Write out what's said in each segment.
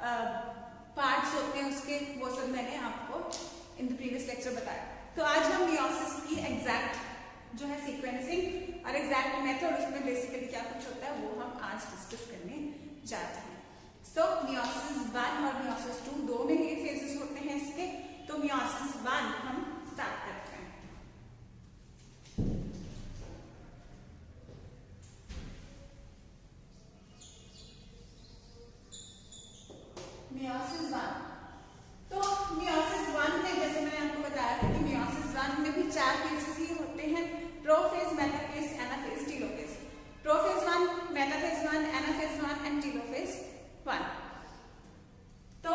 Parts होते हैं उसके, वो सब मैंने आपको इन द प्रीवियस लेक्चर बताया। तो आज हम मियोसिस की एग्जैक्ट जो है सीक्वेंसिंग और एग्जैक्ट मेथड, उसमें बेसिकली क्या कुछ होता है वो हम आज डिस्कस करने जाते हैं। सो मियोसिस 1 और मियोसिस 2 दो में ही फेजेस होते हैं इसके। तो मियोसिस 1 हम स्टार्ट करते हैं। मियोसिस 1, तो मियोसिस 1 में जैसे मैंने आपको बताया था कि मियोसिस 1 में भी 4 फेजेस ही होते हैं, prophase, metaphase, anaphase, telophase. Prophase 1, metaphase 1, anaphase 1 and telophase 1। तो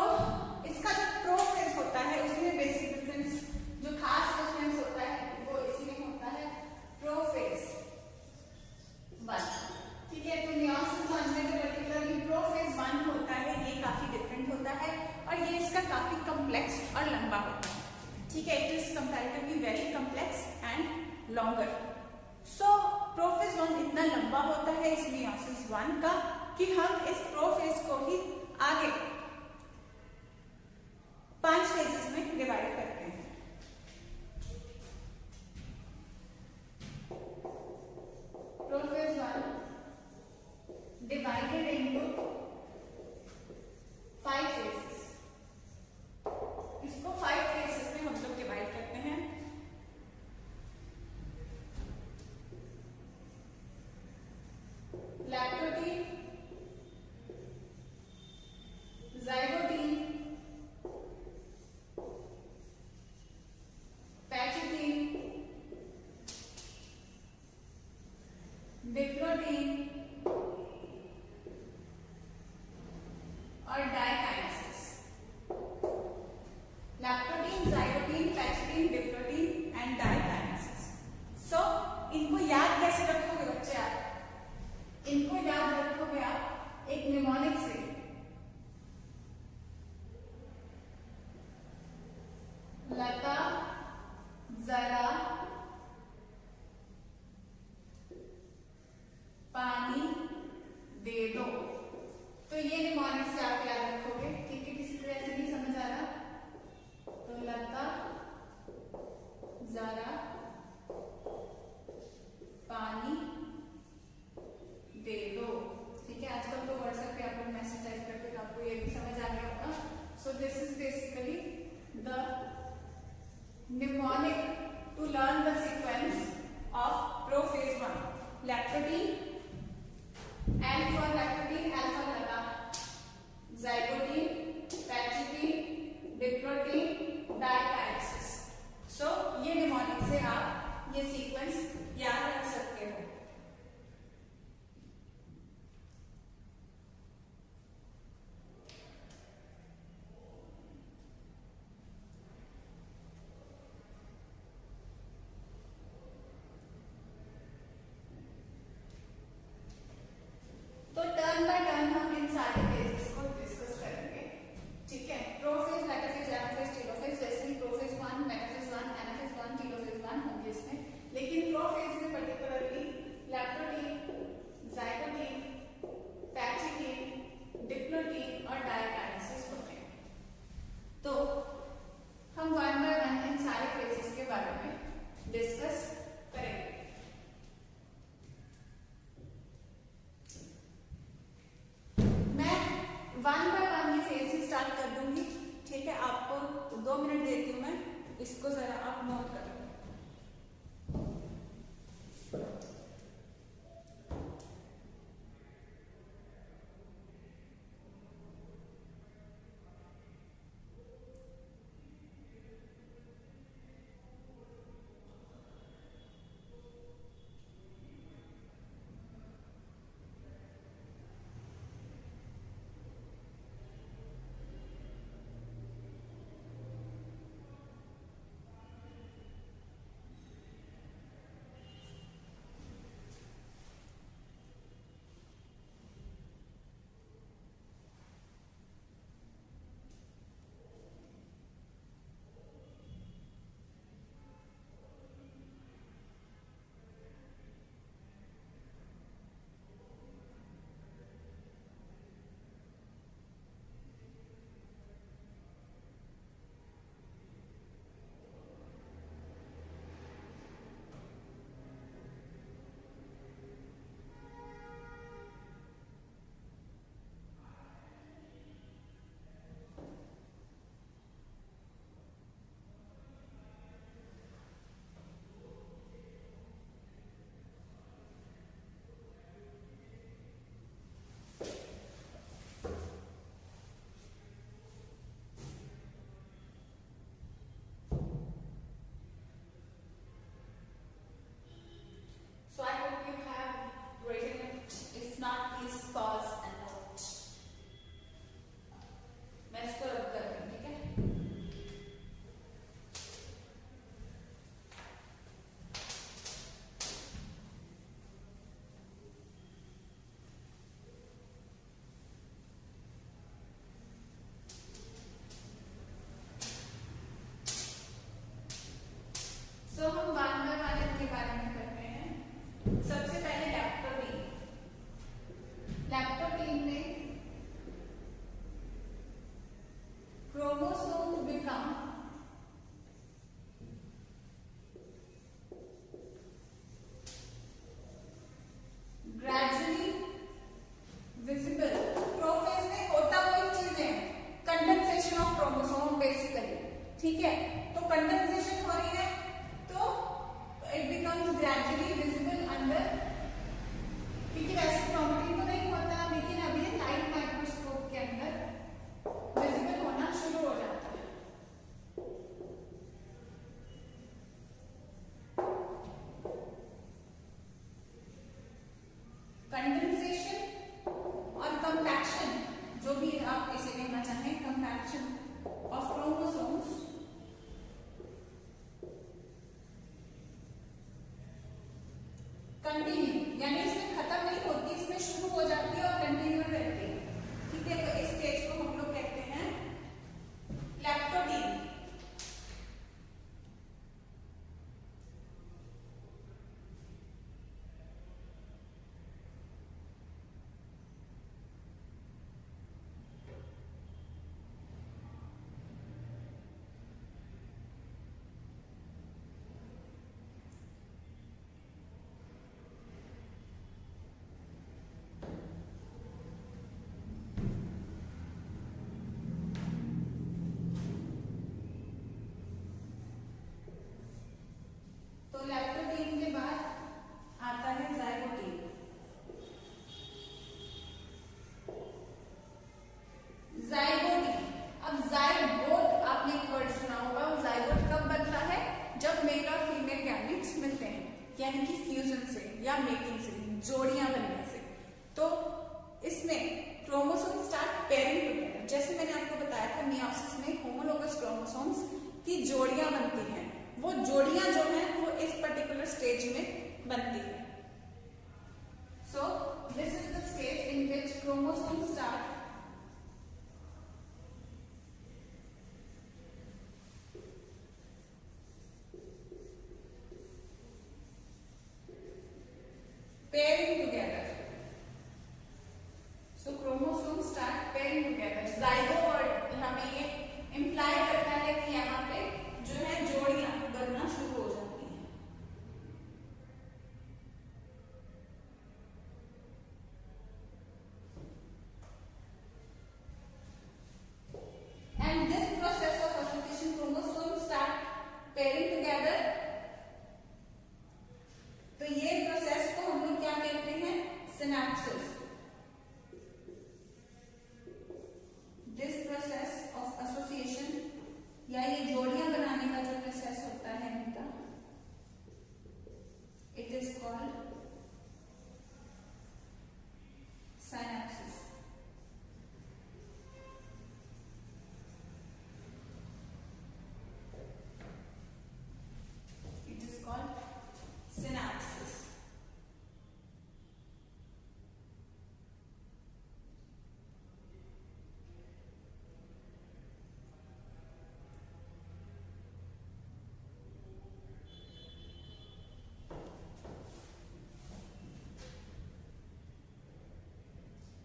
इसका जो प्रोफेज होता है उसमें बेसिक डिफरेंस, जो खास डिफरेंस होता है वो इसमें होता है प्रोफेज 1। ठीक है, तो मियोसिस 1 में जो पर्टिकुलरली प्रोफेज 1 होता है ये काफी डिफरेंट होता है और ये इसका काफी कॉम्प्लेक्स और लंबा होता है। ठीक है, it is comparatively very complex and longer. So prophase 1 इतना लंबा होता है इस मियोसिस 1 का कि हम इस प्रोफेज को ही आगे 5 फेजेस में डिवाइड करते हैं। Prophase 1 divided into 5 phases। इसको 5 phases में हम लोग डिवाइड करते हैं। लैक्टोटीन, ज़ाइगोटीन, पैचिटीन, डिप्लोटीन और diakinesis. Leptotene, zygotene, pachytene, diplotene and diakinesis. So इनको याद कैसे रखोगे बच्चे आप? इनको याद रखोगे आप एक निमोनिक से। लता जरा पानी दे दो। तो ये निमोनिक से आप याद रखोगे। ठीक है, किसी तरह से नहीं समझ आ रहा तो लता जरा पानी दे दो। ठीक है, आजकल तो व्हाट्सएप पे आप लोग मैसेज टाइप करके आपको ये भी समझ आ गया होगा। So this is basically the mnemonic to learn the sequence of prophase 1। Leptotene, L for lactotin, L for lata, zygotin, pachytene, diplotene, diakinesis. So ये निमोनिक से आप ये सीक्वेंस याद रख सकते हो। तो टर्न बाय टर्न हम इन सारे फेजेस को डिस्कस करेंगे। ठीक है, प्रोफेज, मेटाफेज, एनाफेज, टेलोफेज। जैसे ही प्रोफेज 1, मेटाफेज 1, एनाफेज 1, टेलोफेज 1 होंगे इसमें, लेकिन प्रोफेज में पर्टिकुलरली लैक्टोटीन, ज़ाइगोटीन, पैचिटीन, डिप्लोटीन और डाइकाइनेसिस होते हैं। तो हम 1 बाय 1 इन सारे फेजेस के बारे में डिस्कस करेंगे। मैं 1 बाय 1 ये फेज से स्टार्ट कर दूंगी। ठीक है, आपको 2 मिनट देती हूँ मैं, इसको जरा आप नोट कर लो। कंडेंसेशन हो रही है तो it becomes gradually visible under, क्योंकि वैसे क्रोमेटिन तो नहीं होता, लेकिन अभी लाइट माइक्रोस्कोप के अंदर विजिबल होना शुरू हो जाता है। कंडेंसेशन और कंपैक्शन, जो भी आप इसे कहना चाहें, कंपैक्शन ऑफ क्रोमोसोम्स कंटिन्यू, यानी इसमें खत्म नहीं होती, इसमें शुरू हो जाती है और कंटिन्यू रहती है। ठीक है, तो इस स्टेज को हम लोग कहते हैं लैक्टोटीन। तो लैक्टोटीन के बाद आता है जाइगोटीन। जाइगोटीन, अब जाइगोट आपने एक वर्ड सुना होगा, और जाइगोट कब बनता है? जब मेल और फीमेल गैमेट्स मिलते हैं, यानी कि फ्यूजन से या मेटिंग से, जोड़ियां बनने से। तो इसमें क्रोमोसोम स्टार्ट पेयरिंग टुगेदर। जैसे मैंने आपको बताया था, मियोसिस में होमोलोगस क्रोमोसोम्स की जोड़ियां बनती हैं। वो जोड़ियां जो हैं वो इस पर्टिकुलर स्टेज में बनती है। सो this is the stage in which chromosome start pairing together. So chromosomes start pairing together. Zygo word हमें ये imply करता है कि यहाँ पे जो है जोड़ियां बनना शुरू हो जाती हैं। And this process of association chromosomes start pairing together. तो ये प्रोसेस को हम लोग क्या कहते हैं? सिनैप्सिस। दिस प्रोसेस ऑफ एसोसिएशन या ये जोड़ियां बनाने का जो प्रोसेस होता है इनका, it is called synapsis. It is called synapses.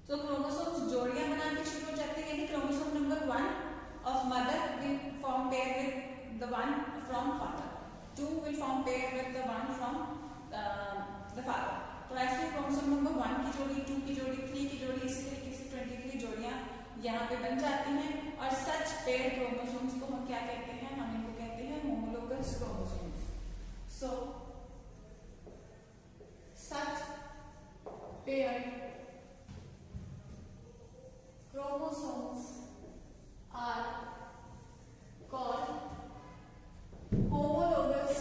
तो क्रोमोसोम्स जोड़ियां बनाने शुरू हो जाते हैं, यानी chromosome number 1 of mother will form pair with the one from father, 2 will form pair with the one from the father. तो ऐसे क्रोमोसोम नंबर 1 की जोड़ी, 2 की जोड़ी, 3 की जोड़ी, इसी तरीके से 23 जोड़ियां यहाँ पे बन जाती हैं। और सच पेयर क्रोमोसोम्स को हम क्या कहते हैं? हम इनको कहते हैं homologous chromosomes. So such pair chromosomes are called homologous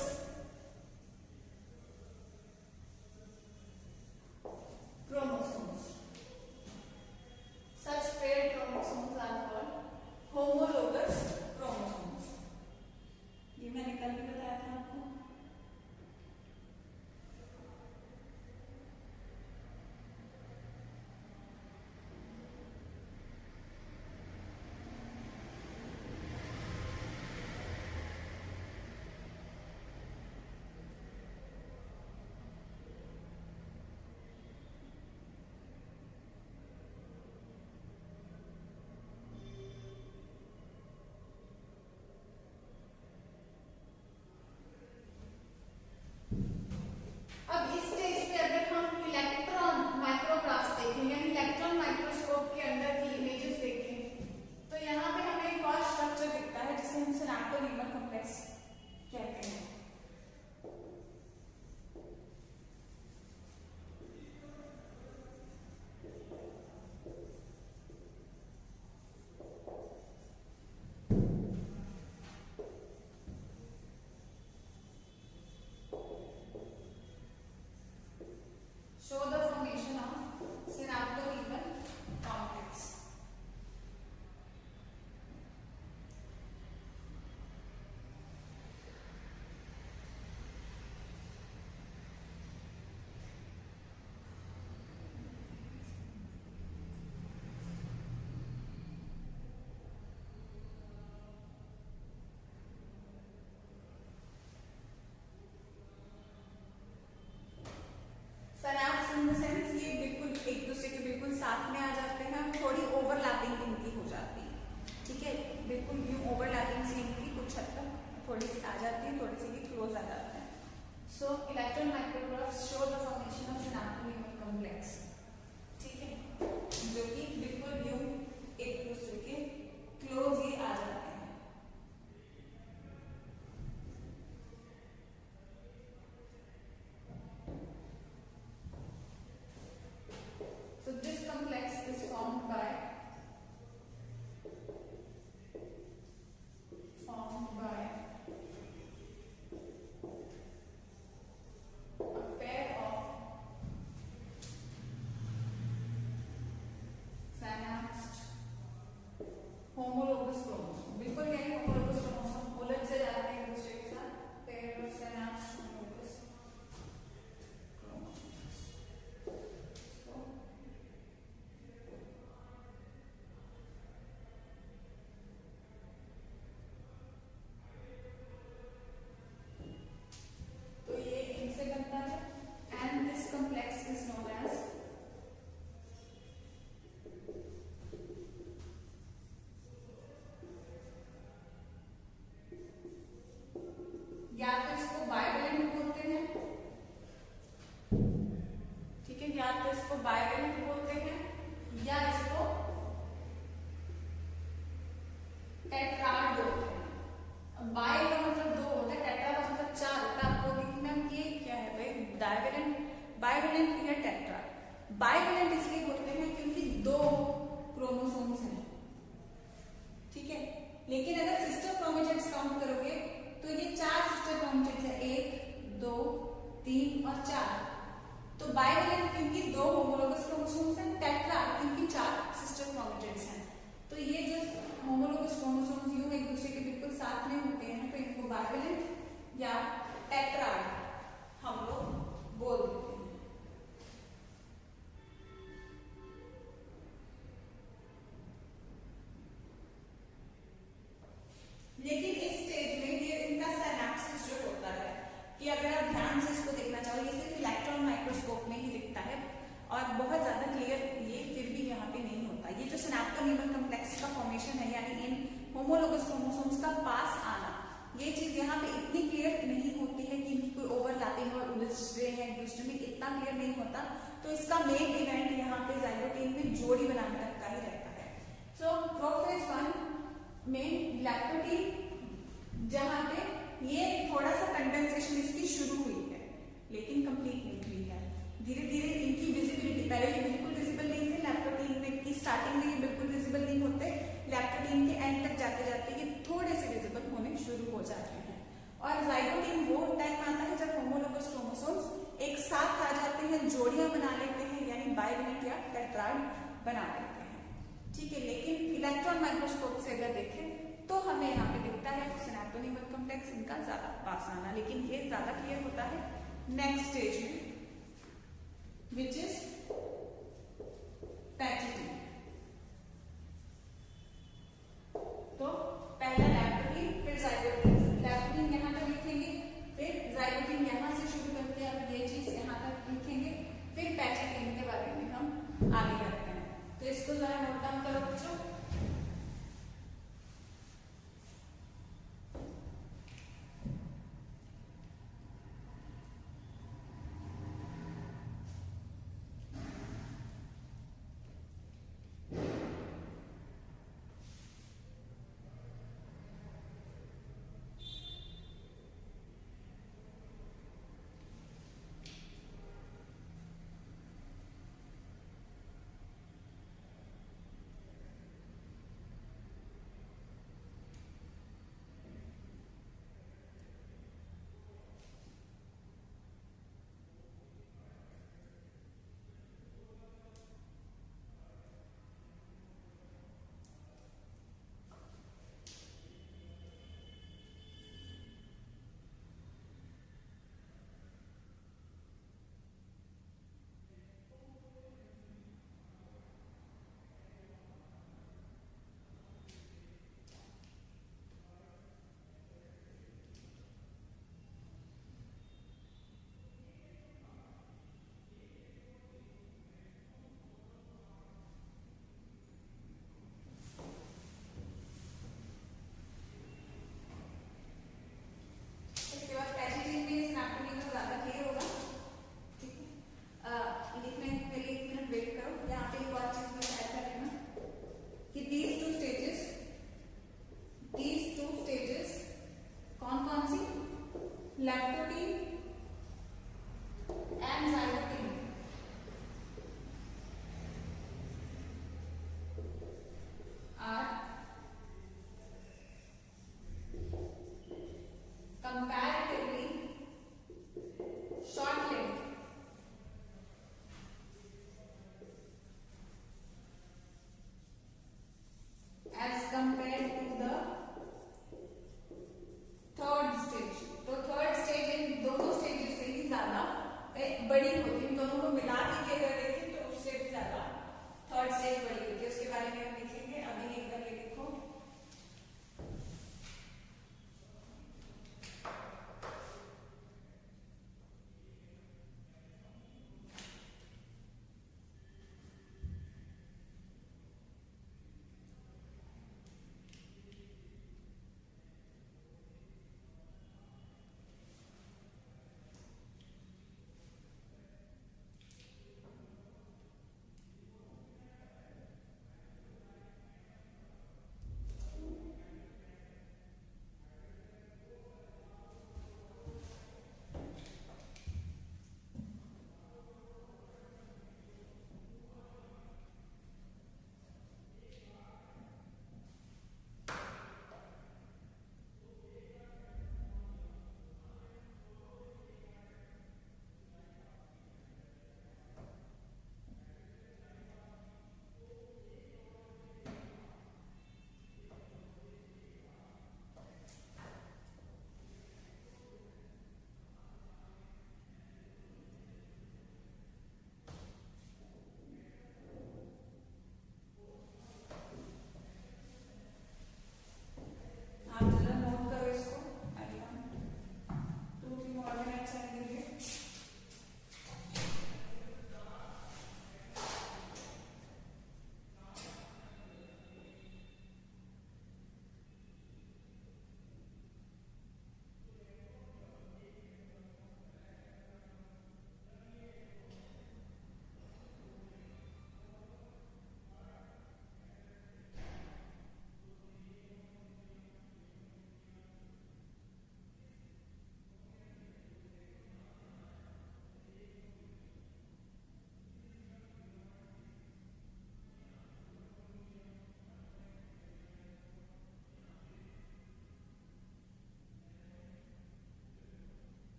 chromosomes. Such paired chromosomes are called homologous chromosomes. ये मैंने कल भी बताया था आपको। तो ये जो होमोलोगस क्रोमोसोम्स यूं एक दूसरे के बिल्कुल साथ में होते हैं तो इनको बाइवेलेंट या टेट्राड हम लोग बोल देते हैं। लेकिन इस स्टेज में ये इनका सिनेप्सिस जो होता है कि अगर आप ध्यान से इसको देखना चाहो, ये सिर्फ इलेक्ट्रॉन माइक्रोस्कोप में ही दिखता है और बहुत ज्यादा क्लियर ये फिर भी यहाँ पे नहीं होता। ये जो सिनेप्टोनीमल कॉम्प्लेक्स का फॉर्मेशन है यानी इन होमोलोगस क्रोमोसोम्स का पास आना, ये चीज यहाँ पे इतनी क्लियर नहीं होती है कि इनकी कोई ओवरलैपिंग और उलझ रहे हैं एक दूसरे में, इतना क्लियर नहीं होता। तो इसका मेन इवेंट यहाँ पे जाइगोटीन में जोड़ी बनाने तक का ही रहता है। सो प्रोफेज 1 में लैक्टोटीन जहाँ पे ये थोड़ा सा कंडेंसेशन इसकी शुरू हुई है लेकिन कंप्लीट नहीं हुई है। धीरे धीरे इनकी विजिबिलिटी, पहले ये बिल्कुल विजिबल नहीं थे लैक्टोटीन में की स्टार्टिंग में, ये बिल्कुल विजिबल नहीं होते, लैक्टोटीन के एंड तक जाते जाते ये थोड़े से विजिबल होने शुरू हो जाते हैं। और जाइगोटीन वो टाइम आता है जब होमोलोगस क्रोमोसोम्स एक साथ आ जाते हैं, जोड़ियां बना लेते हैं यानी बाइवेलेंट या टेट्राड बना लेते हैं। ठीक है, लेकिन इलेक्ट्रॉन माइक्रोस्कोप से अगर देखें तो हमें यहाँ पे दिखता है सिनेप्टोनीमल कॉम्प्लेक्स इनका ज्यादा पास आना, लेकिन ये ज्यादा क्लियर होता है नेक्स्ट स्टेज में which is पैचिटिन। तो पहला लैक्टोटीन फिर जाइगोटीन, लैक्टोटीन यहाँ तक लिखेंगे, फिर जाइगोटीन यहाँ से शुरू करके अब ये चीज यहाँ तक लिखेंगे, फिर पैचिटिन के बारे में हम आगे करते हैं। तो इसको जरा नोट डाउन करो बच्चों।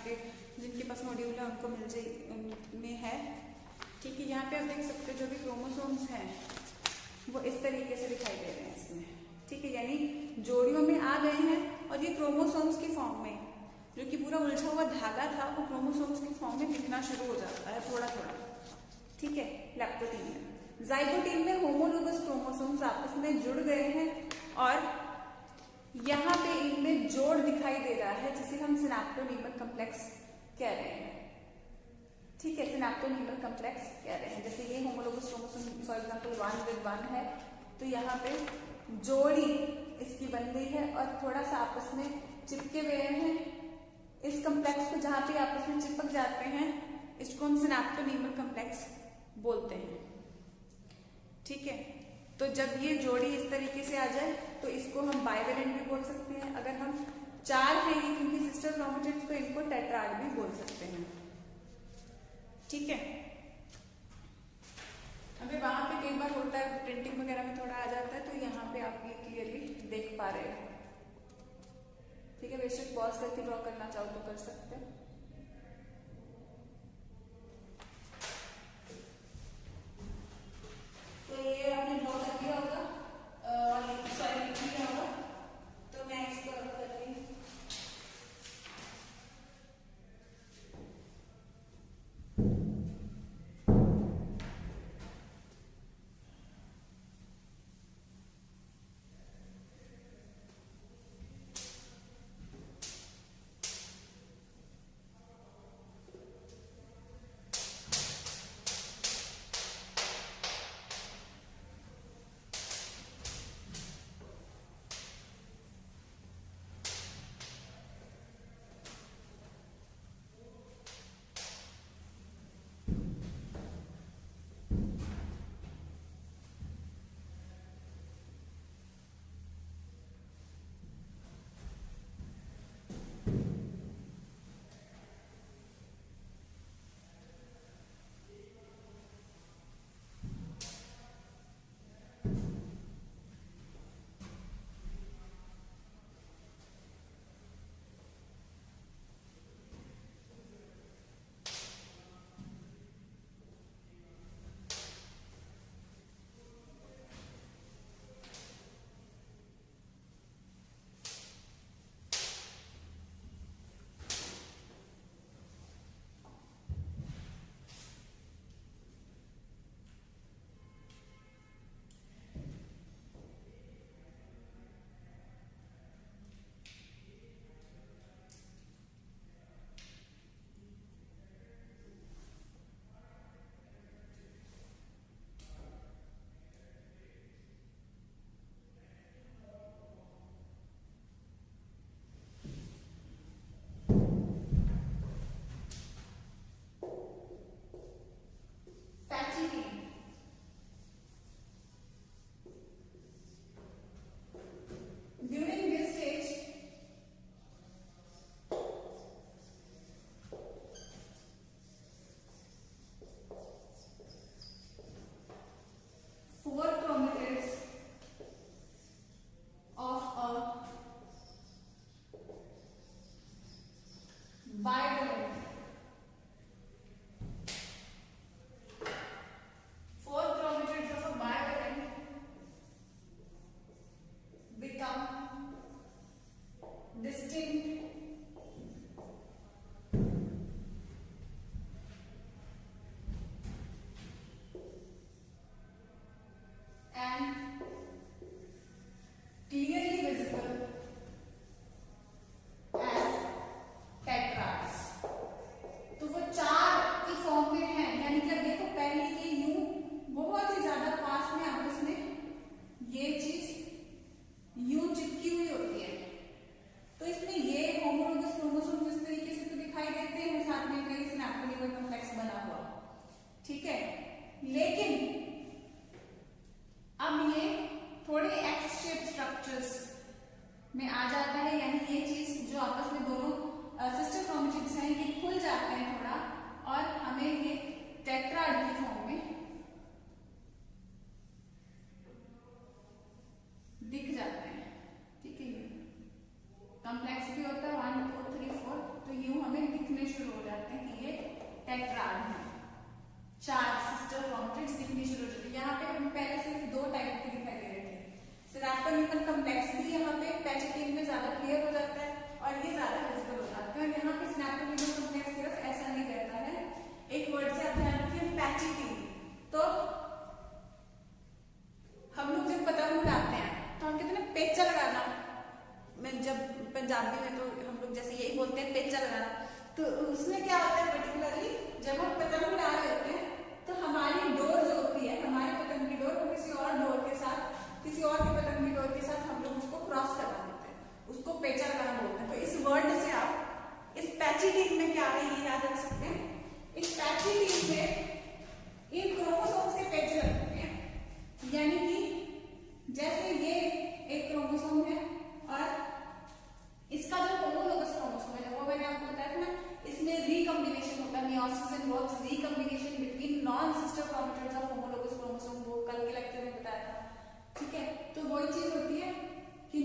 आपके जिनके पास मॉड्यूल है उनको मिल जाए में है। ठीक है, यहाँ पे आप देख सकते हो जो भी क्रोमोसोम्स हैं वो इस तरीके से दिखाई दे रहे हैं इसमें। ठीक है, यानी जोड़ियों में आ गए हैं और ये क्रोमोसोम्स की फॉर्म में, जो कि पूरा उलझा हुआ धागा था वो क्रोमोसोम्स की फॉर्म में दिखना शुरू हो जाता है थोड़ा थोड़ा। ठीक है, लैक्टोटीन में। जाइगोटीन में होमोलोगस क्रोमोसोम्स आपस में जुड़ गए हैं और यहाँ पे इनमें जोड़ दिखाई दे रहा है जिसे हम सिनेप्टोनीमल कॉम्प्लेक्स कह रहे हैं। ठीक है, सिनेप्टोनीमल कॉम्प्लेक्स कह रहे हैं। जैसे ये homologous chromosome for example 1 with 1 है, तो यहाँ पे जोड़ी इसकी बन गई है और थोड़ा सा आपस में चिपके हुए हैं। इस कॉम्प्लेक्स को जहाँ पे आपस में चिपक जाते हैं इसको हम सिनेप्टोनीमल कॉम्प्लेक्स बोलते हैं। ठीक है, तो जब ये जोड़ी इस तरीके से आ जाए तो इसको हम बाइवेलेंट भी बोल सकते हैं। अगर हम 4 हैं ये क्योंकि सिस्टर क्रोमेटिड्स, तो इनको टेट्राड भी बोल सकते हैं। ठीक है, अभी वहां पे कई बार होता है प्रिंटिंग वगैरह में थोड़ा आ जाता है, तो यहाँ पे आप ये क्लियरली देख पा रहे हो। ठीक है, बेशक पॉज करके ड्रॉ करना चाहो तो कर सकते हैं। तो ये आपने ड्रॉ कर दिया होगा, सॉरी लिख लिया होगा, तो मैं इसको रब कर रही हूँ।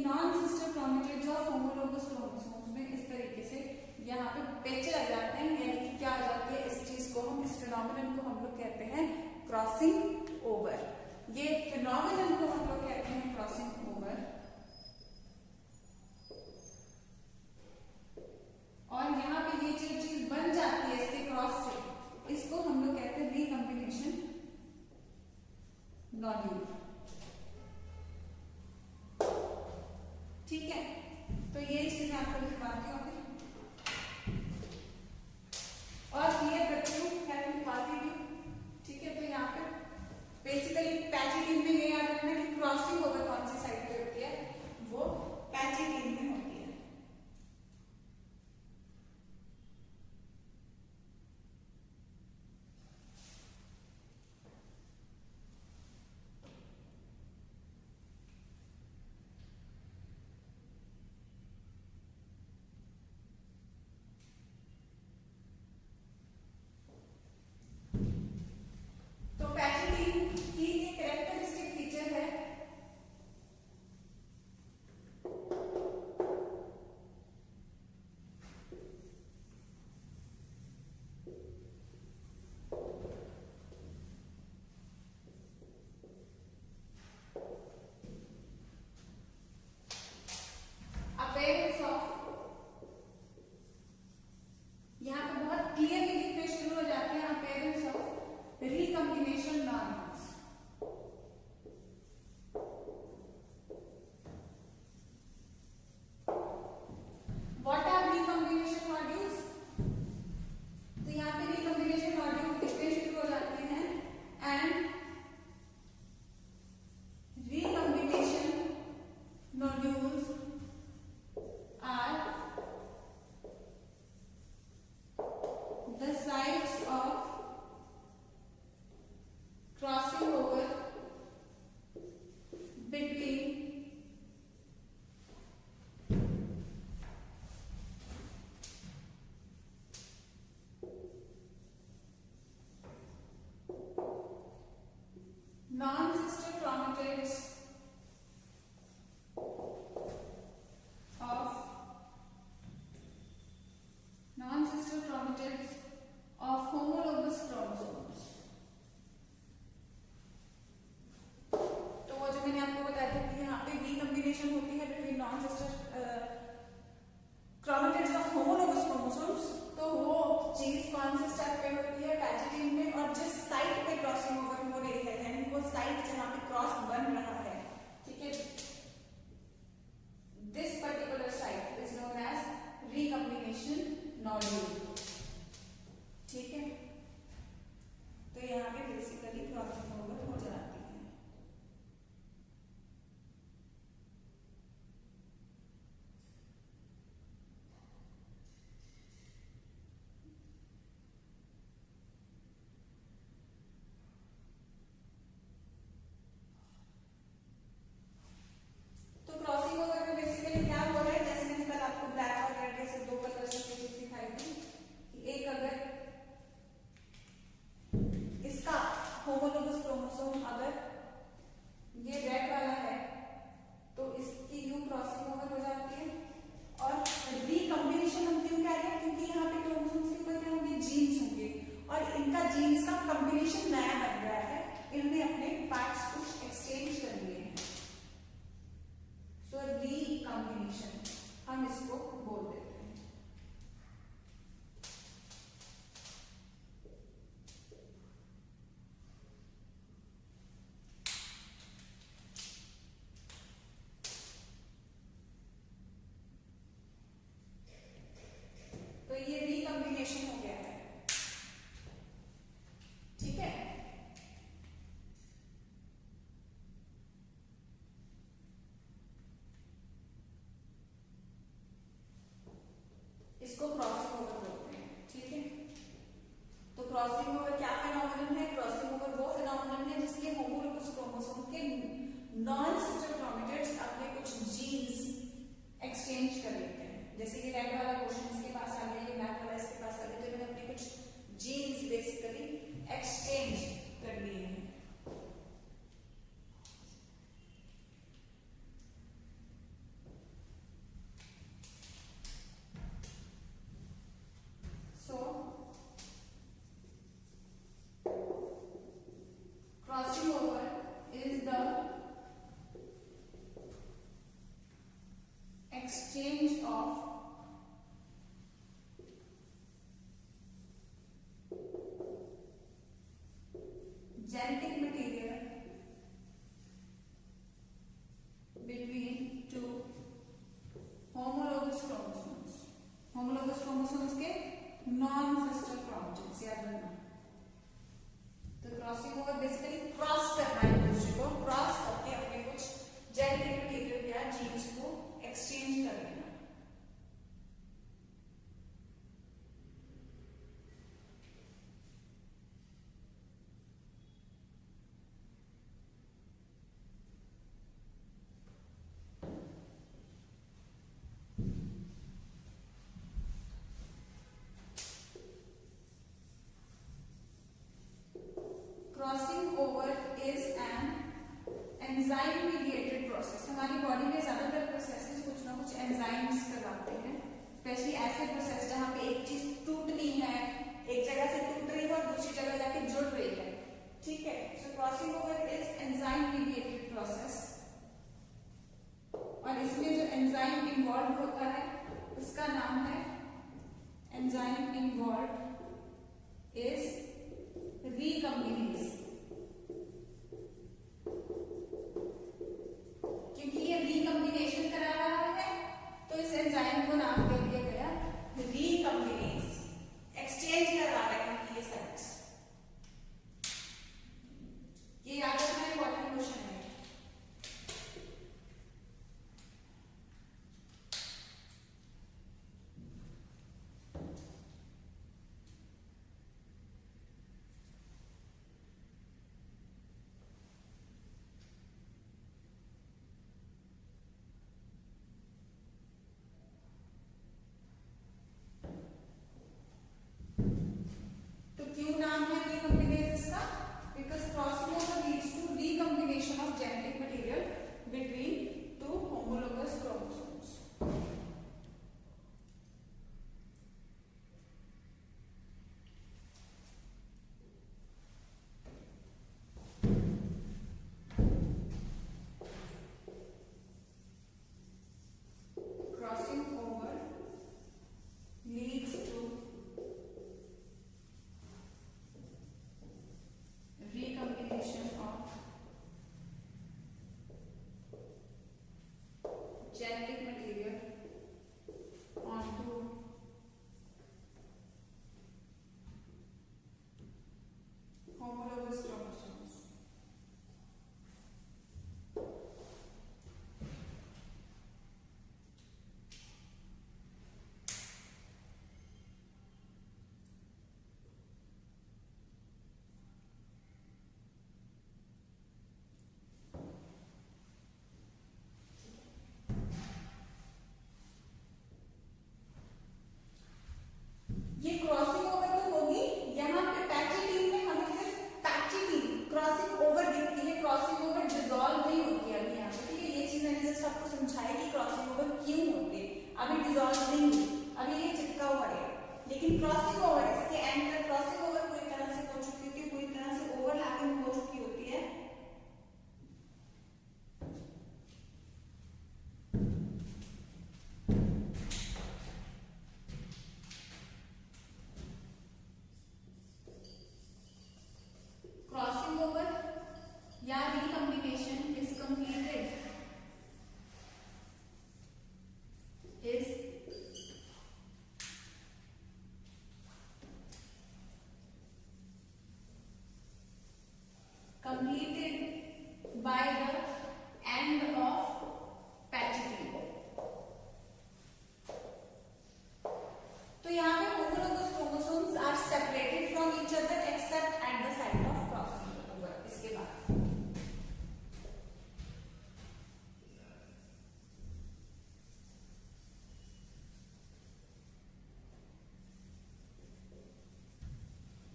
Non sister chromatids of homologous chromosomes में इस तरीके से यहाँ पे पेच लग जाते हैं, यानी कि क्या हो जाती है, इस चीज को हम, इस फिनोमिनन को हम लोग कहते हैं क्रॉसिंग ओवर। ये फिनोमिनन को हम लोग कहते हैं क्रॉसिंग ओवर। और यहाँ पे ये जो चीज बन जाती है इसके क्रॉस से, इसको हम लोग कहते हैं रिकॉम्बिनेशन नॉड्यूल। ठीक है, तो ये चीज मैं आपको लिखवाती हूँ अभी और क्लियर करती हूँ, मैं लिखवाती भी। ठीक है, तो यहाँ पे बेसिकली पैचिटीन में ये याद रखना कि क्रॉसिंग ओवर कौन सी साइड पे होती है, वो पैचिटीन में होती है। Non-sister chromatids of homologous chromosomes। तो वो जो मैंने आपको बताया था कि यहाँ पे रिकॉम्बिनेशन होती है between non-sister chromatids of homologous chromosomes, तो वो चीज कौन से स्टेप पे होती है, पैचिटीन में। और जिस साइट पे क्रॉसिंग ओवर हो रही है, यानी वो साइट जहाँ पे क्रॉस बन रहा है, ठीक है, this particular site is known as recombination nodule. ठीक है, तो यहाँ पे बेसिकली क्रॉसिंग ओवर हो जाती है। तो क्रॉसिंग ओवर में बेसिकली क्या हो रहा है, जैसे मैंने कल आपको ब्लैक और रेड जैसे दो कलर से चीज दिखाई थी कि एक अगर इसका होमोलोगस क्रोमोसोम अगर ये रेड वाला है तो इसकी यूं क्रॉसिंग ओवर हो जाती है। और रिकॉम्बिनेशन हम क्यों कह रहे हैं, क्योंकि यहाँ पे क्रोमोसोम्स के ऊपर क्या होंगे, जीन्स होंगे, और इनका जीन्स का कॉम्बिनेशन नया बन रहा है, इन्होंने अपने पार्ट्स कुछ एक्सचेंज कर लिए हैं। सो रिकॉम्बिनेशन हम इसको बोल देते हैं। तो ये रिकॉम्बिनेशन हो गया है। ठीक है, इसको क्रॉसिंग ओवर बोलते हैं। ठीक है, तो क्रॉसिंग ओवर क्या फिनोमिनन है, क्रॉसिंग ओवर वो फिनोमिनन है जिसके होमोलोगस क्रोमोसोम के नॉन सिस्टर क्रोमेटिड्स अपने कुछ जीन्स एक्सचेंज कर लेते हैं। जैसे कि रेड वाला क्वेश्चन इसके पास आ गया, ये ब्लैक वाला इसके पास आ गया, तो मैंने अपने कुछ जीन्स बेसिकली एक्सचेंज कर लिए हैं। exchange of genetic material between two homologous chromosomes. Homologous chromosomes के non-sister chromosomes याद रखना. तो क्रॉसिंग ओवर बेसिकली क्रॉस करना है, दूसरे को क्रॉस करके अपने कुछ जेनेटिक मटेरियल या जीन्स को एक्सचेंज कर लेना. Crossing over is an enzyme mediated process. हमारी बॉडी में ज्यादातर प्रोसेसेस कुछ ना कुछ एंजाइम्स करवाते हैं, स्पेशली ऐसे प्रोसेस जहां पे एक चीज टूटनी है, एक जगह से टूट रही है और दूसरी जगह जाके जुड़ रही है. ठीक है. So crossing over is enzyme mediated process और इसमें जो एंजाइम इन्वॉल्व होता है उसका नाम है एंजाइम इन्वॉल्व इज रिकॉम्बिनेज. क्योंकि ये रिकॉम्बिनेशन करा रहा है तो इस एंजाइम को नाम दे दिया गया रिकॉम्बिनेज. एक्सचेंज करवा रहे हैं ये साइट्स. ये याद रखना इंपॉर्टेंट क्वेश्चन है. Genetic material onto homologous chromosomes. ये क्रॉसिंग ओवर तो होगी. यहाँ पे पैचिटीन में हमें सिर्फ पैचिटीन क्रॉसिंग ओवर दिखती है, क्रॉसिंग ओवर डिसॉल्व नहीं होती है अभी यहाँ पे. ठीक है. ये चीज मैंने जस्ट आपको समझाई कि क्रॉसिंग ओवर क्यों होती है. अभी डिसॉल्व नहीं हुई, अभी ये चिपका हुआ है. लेकिन क्रॉसिंग ओवर इसके एंड तक क्रॉसिंग ओवर पूरी तरह से हो चुकी होती है, पूरी तरह से ओवरलैपिंग हो चुकी होती है. Crossing over या recombination is completed is completed by the end of patching. तो यहाँ पे homologous chromosomes are separated from each other except at the site of crossing over. इसके बाद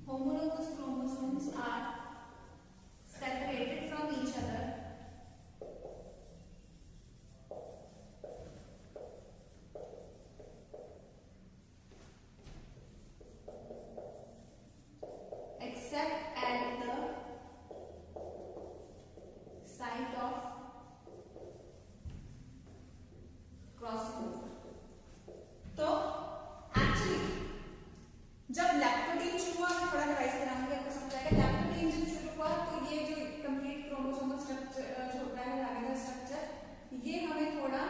homologous chromosomes are separated from each other structure होता है धागेदार structure, ये हमें थोड़ा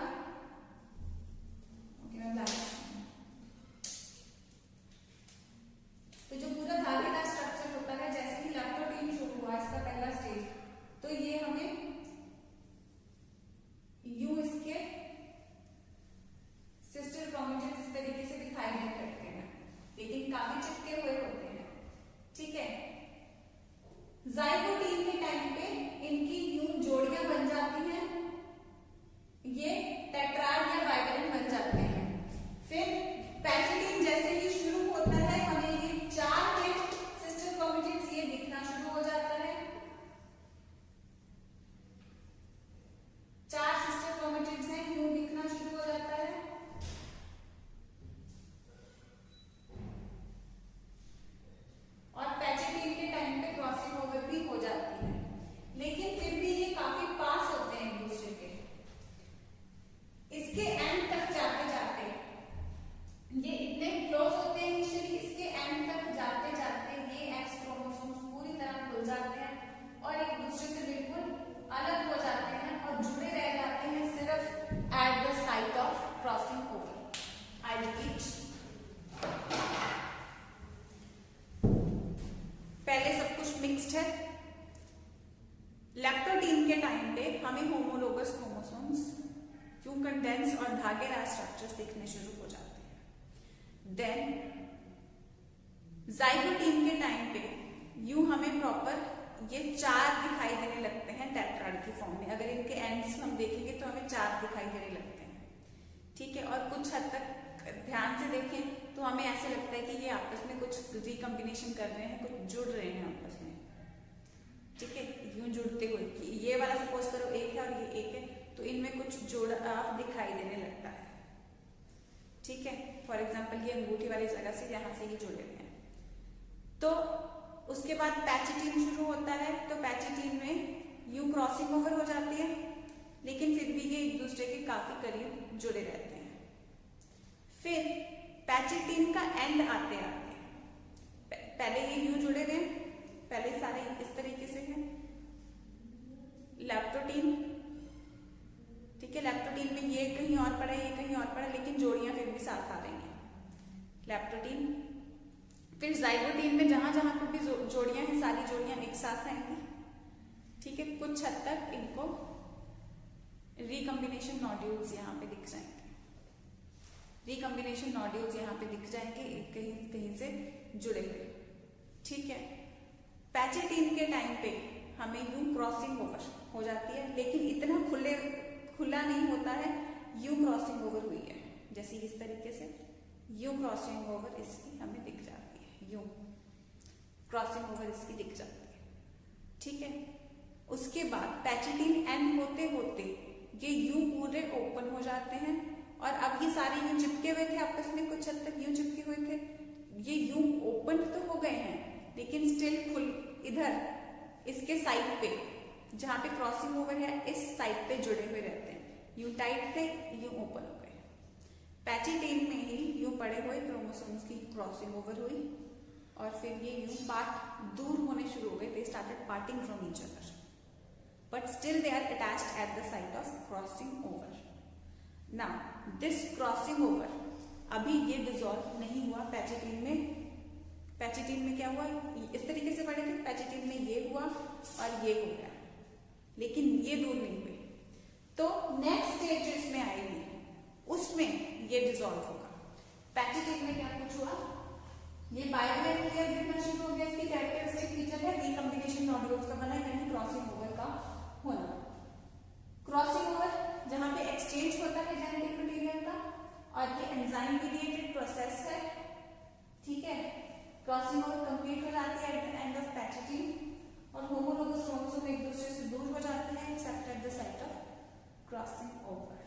तो जो पूरा धागेदार स्ट्रक्चर होता है, जैसे ही लैक्टोटीन शुरू हुआ इसका पहला स्टेज, तो ये हमें यूं इसके सिस्टर क्रोमेटिड्स इस तरीके से दिखाई नहीं पड़ते हैं, लेकिन काफी चिपके हुए होते हैं। ठीक है, जाइगोटीन के टाइम पे इनकी यूं जोड़ियां बन जाती हैं, ये टेट्राड या बाइगोन बन जाते हैं। फिर पैचिटीन जैसे ही शुरू होता है, हमें ये 4 के सिस्टर क्रोमेटिड्स ये दिखना शुरू हो जाता है, 4 सिस्टर क्रोमेटिड्स हैं, यूं दिखना शुरू हो जाता है। और पैचिटीन के टाइम पे क्रॉसिंग ओवर भी हो जाती है, लेकिन फिर भी ये काफी पास होते हैं एक दूसरे के। इसके एंड तक जाते जाते ये इतने क्लोज होते हैं इनिशियली, इसके एंड तक जाते जाते ये एक्स क्रोमोसोम्स पूरी तरह खुल जाते हैं और एक दूसरे से बिल्कुल अलग हो जाते हैं और जुड़े रह जाते हैं सिर्फ eight the site of crossing over. I repeat, पहले सब कुछ मिक्स्ड है। लैक्टोटीन के टाइम पे हमें होमोलोगस क्रोमोसोम्स यूं कंडेंस और धागेदार स्ट्रक्चर्स दिखने शुरू हो जाते हैं। देन जाइगोटीन के टाइम पे यूं हमें प्रॉपर ये 4 दिखाई देने लगते हैं टेट्राड की फॉर्म में। अगर इनके एंड्स हम देखेंगे तो हमें 4 दिखाई देने लगते हैं। ठीक है, और कुछ हद तक ध्यान से देखें तो हमें ऐसे लगता है कि ये आपस में कुछ रिकॉम्बिनेशन कर रहे हैं, कुछ जुड़ रहे हैं आपस में। ठीक है, यूं जुड़ते हुए कि ये वाला सपोज करो एक है और ये एक है, तो इनमें कुछ जोड़ाव दिखाई देने लगता है। ठीक है, फॉर एग्जाम्पल ये अंगूठी वाली जगह से यहां से ये जुड़े हुए हैं। तो उसके बाद पैचिटीन शुरू होता है, तो पैचिटीन में यूं क्रॉसिंग ओवर हो जाती है, लेकिन फिर भी ये एक दूसरे के काफी करीब जुड़े रहते हैं। फिर पैचिटीन का एंड आते आते पहले ये यूं जुड़े हुए, पहले सारे इस तरीके से हैं। लैक्टोटीन, ठीक है, लैक्टोटीन में ये कहीं और पड़ा, ये कहीं और पड़ा, लेकिन जोड़ियां फिर भी साथ आ रही हैं। लैक्टोटीन, फिर जाइगोटीन में जहां जहां पर भी जोड़ियां हैं, सारी जोड़ियां एक साथ आएंगी। ठीक है, कुछ हद तक इनको रिकॉम्बिनेशन नोड्यूल्स यहाँ पे दिख जाएंगे, रिकॉम्बिनेशन नोड्यूल्स यहाँ पे दिख जाएंगे कहीं कहीं से जुड़े हुए। ठीक है, पैचिटीन के टाइम पे हमें यूं क्रॉसिंग ओवर हो जाती है, लेकिन इतना खुला नहीं होता है। यूं क्रॉसिंग ओवर हुई है, जैसे इस तरीके से यूं क्रॉसिंग ओवर इसकी हमें दिख जाती है, यूं क्रॉसिंग ओवर इसकी दिख जाती है। ठीक है, उसके बाद पैचिटीन एंड होते होते ये यूं पूरे ओपन हो जाते हैं, और अब ये सारे यूं चिपके हुए थे आपस में, कुछ हद तक यूं चिपके हुए थे, ये यूं ओपन तो हो गए हैं, लेकिन स्टिल खुल इधर इसके साइड पे जहां पे क्रॉसिंग ओवर है, इस साइड पे जुड़े हुए रहते हैं। यूं टाइट थे, यूं ओपन हो गए। पैचिटीन में ही यूं पड़े हुए क्रोमोसोम्स की क्रॉसिंग ओवर हुई, और फिर ये यूं पार्ट दूर होने शुरू हो गए। They started parting from each other, but still they are attached at the site of crossing over. Now this crossing over अभी ये डिसॉल्व नहीं हुआ पैचिटीन में। पैचिटीन में क्या हुआ, इस तरीके से पड़े थे, पैचिटीन में ये हुआ और ये हो गया, लेकिन ये दूर नहीं हुए। तो नेक्स्ट स्टेज जो इसमें आएगी उसमें ये डिसॉल्व होगा। पैचिटीन में क्या कुछ हुआ, ये बायोलेट लेयर दिखना शुरू हो गया। इसकी कैरेक्टरिस्टिक फीचर है रिकॉम्बिनेशन नोड्यूल्स का बना, यानी क्रॉसिंग ओवर का होना। क्रॉसिंग ओवर जहां पे एक्सचेंज होता है जेनेटिक मटेरियल का, और ये एंजाइम मीडिएटेड प्रोसेस है। ठीक है, क्रॉसिंग ओवर कंप्लीट हो जाती है at the end of pachytene, और होमोलोगस क्रोमोसोम एक दूसरे से दूर हो जाते हैं except at the site of crossing over.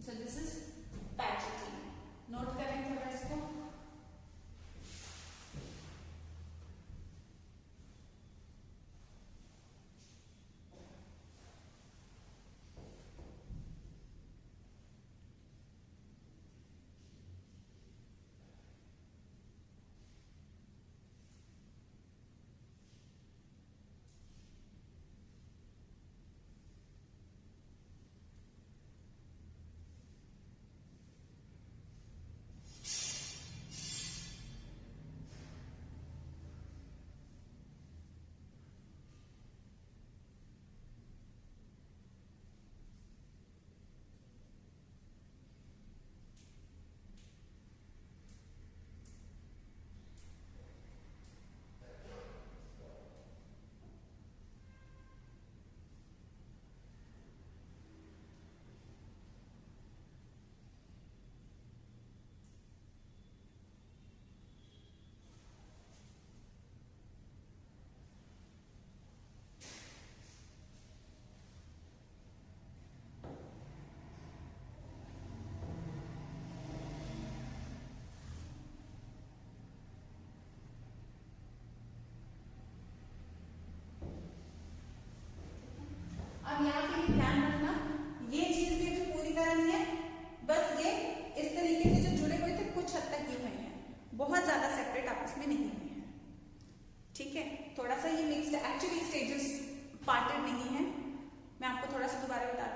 So this is pachytene. Note करें थोड़ा इसको।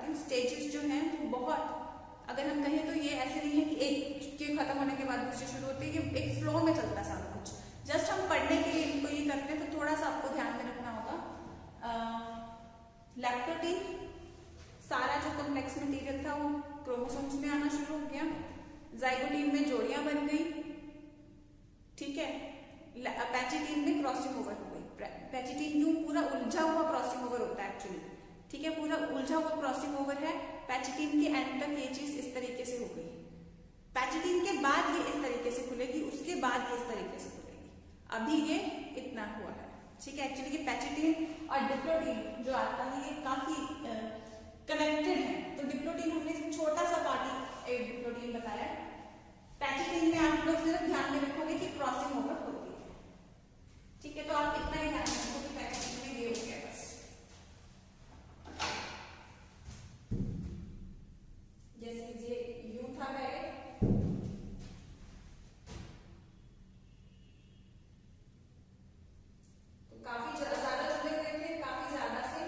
बताती हूँ। स्टेजेस जो हैं वो बहुत, अगर हम कहें तो ये ऐसे नहीं है कि एक के खत्म होने के बाद दूसरे शुरू होते हैं, ये एक फ्लो में चलता है सारा कुछ। जस्ट हम पढ़ने के लिए इनको ये करते हैं, तो थोड़ा सा आपको ध्यान में रखना होगा। लैक्टोटीन, सारा जो कॉम्प्लेक्स मटेरियल था वो क्रोमोसोम्स में आना शुरू हो गया, जाइगोटीन में जोड़ियां बन गई, ठीक है। पैचिटीन में क्रॉसिंग ओवर हो गई। पैचिटीन यूं पूरा उलझा हुआ क्रॉसिंग ओवर होता है एक्चुअली, ठीक है, पूरा उलझा हुआ क्रॉसिंग ओवर है। पैचिटीन के एंड तक ये चीज इस तरीके से हो गई, पैचिटीन के बाद ये इस तरीके से खुलेगी, उसके बाद ये इस तरीके से खुलेगी, अभी ये इतना हुआ है, ठीक है। एक्चुअली ये पैचिटीन और डिप्लोटीन जो आता है ये काफी कनेक्टेड है, तो डिप्लोटीन हमने छोटा सा पार्ट एक डिप्लोटीन बताया। पैचिटीन में आप लोग सिर्फ ध्यान में रखोगे कि क्रॉसिंग ओवर होती है, ठीक है, तो आप इतना ही ध्यान रखो कि पैचिटीन में ये हो गया बस। जैसे ये यू था पहले, तो काफी ज्यादा जुड़े हुए थे, काफी ज्यादा से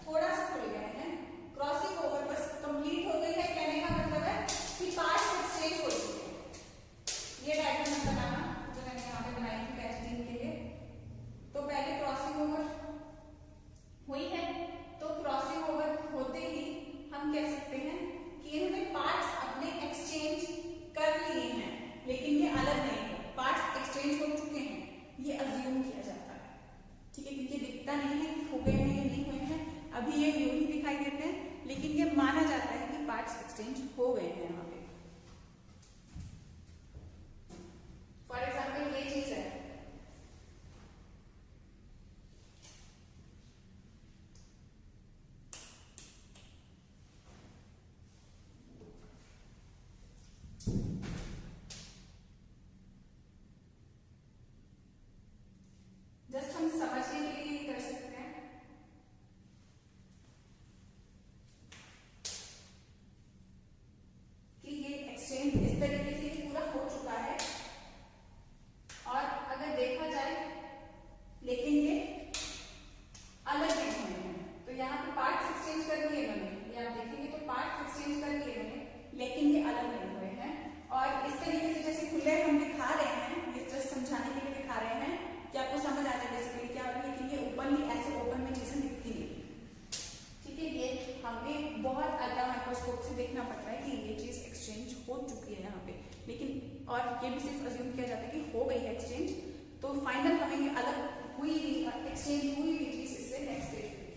थोड़ा सा खुल गए हैं, क्रॉसिंग ओवर बस कंप्लीट हो गई है। कहने का मतलब है कि पार्ट्स एक्सचेंज हो चुके हैं। ये डायग्राम बनाना जो मैंने यहाँ पे बनाई थी पैचिटीन के लिए, तो पहले क्रॉसिंग ओवर हुई है, तो क्रॉसिंग ओवर होते ही हम कह सकते हैं कि इन्होंने पार्ट्स अपने एक्सचेंज कर लिए हैं, लेकिन ये अलग नहीं है, पार्ट्स एक्सचेंज हो चुके हैं, ये अज्यूम किया जाता है, ठीक है, क्योंकि दिखता नहीं है कि हो गए हैं या नहीं हुए हैं, अभी ये यूं ही दिखाई देते हैं, लेकिन ये माना जाता है कि पार्ट्स एक्सचेंज हो गए हैं यहाँ पे। फॉर एग्जाम्पल ये चीज है, जस्ट हम समझने के लिए कर सकते हैं कि ये एक्सचेंज इस तरीके से पूरा हो चुका है, और अगर देखा जाए लेकिन ये अलग नहीं हुए हैं, तो यहाँ पे पार्ट्स एक्सचेंज कर लिए इन्होंने, ये आप देखेंगे तो पार्ट्स एक्सचेंज कर लिए इन्होंने, लेकिन ये अलग नहीं हुए हैं। और इस तरीके से जैसे खुले हम दिखा रहे हैं, ये जस्ट समझाने के लिए दिखा रहे हैं कि आपको समझ आ जाए बेसिकली क्या हो रहा है, लेकिन ये ओपनली ऐसे ओपन में चीजें दिखती नहीं, ठीक है। ये हमें बहुत अल्ट्रा माइक्रोस्कोप से देखना पड़ता है कि ये चीज एक्सचेंज हो चुकी है यहाँ पे, लेकिन और ये भी सिर्फ अज्यूम किया जाता है कि हो गई है एक्सचेंज, तो फाइनल हमें ये अलग हुई एक्सचेंज हुई हुई चीज इससे नेक्स्ट स्टेज पे।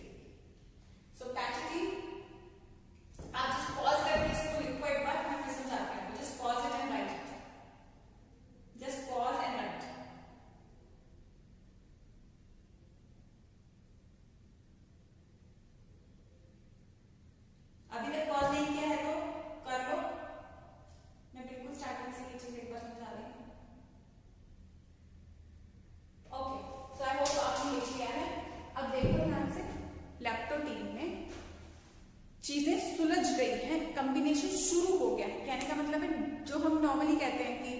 सो पैचिटीन, आप जस्ट पॉज करके इसको लिखो एक बार, मैं फिर समझाती हूँ, just pause it and right it, just pause and right. अभी तक पॉज नहीं किया है तो कर लो, मैं बिल्कुल स्टार्टिंग से ये चीज एक बार समझा रही हूँ। ओके, सो आई होप आपने लिख लिया है। अब देखो ध्यान से, लैक्टोटीन में चीजें सुलझ गई हैं, कॉम्बिनेशन शुरू हो गया है, कहने का मतलब है जो हम नॉर्मली कहते हैं कि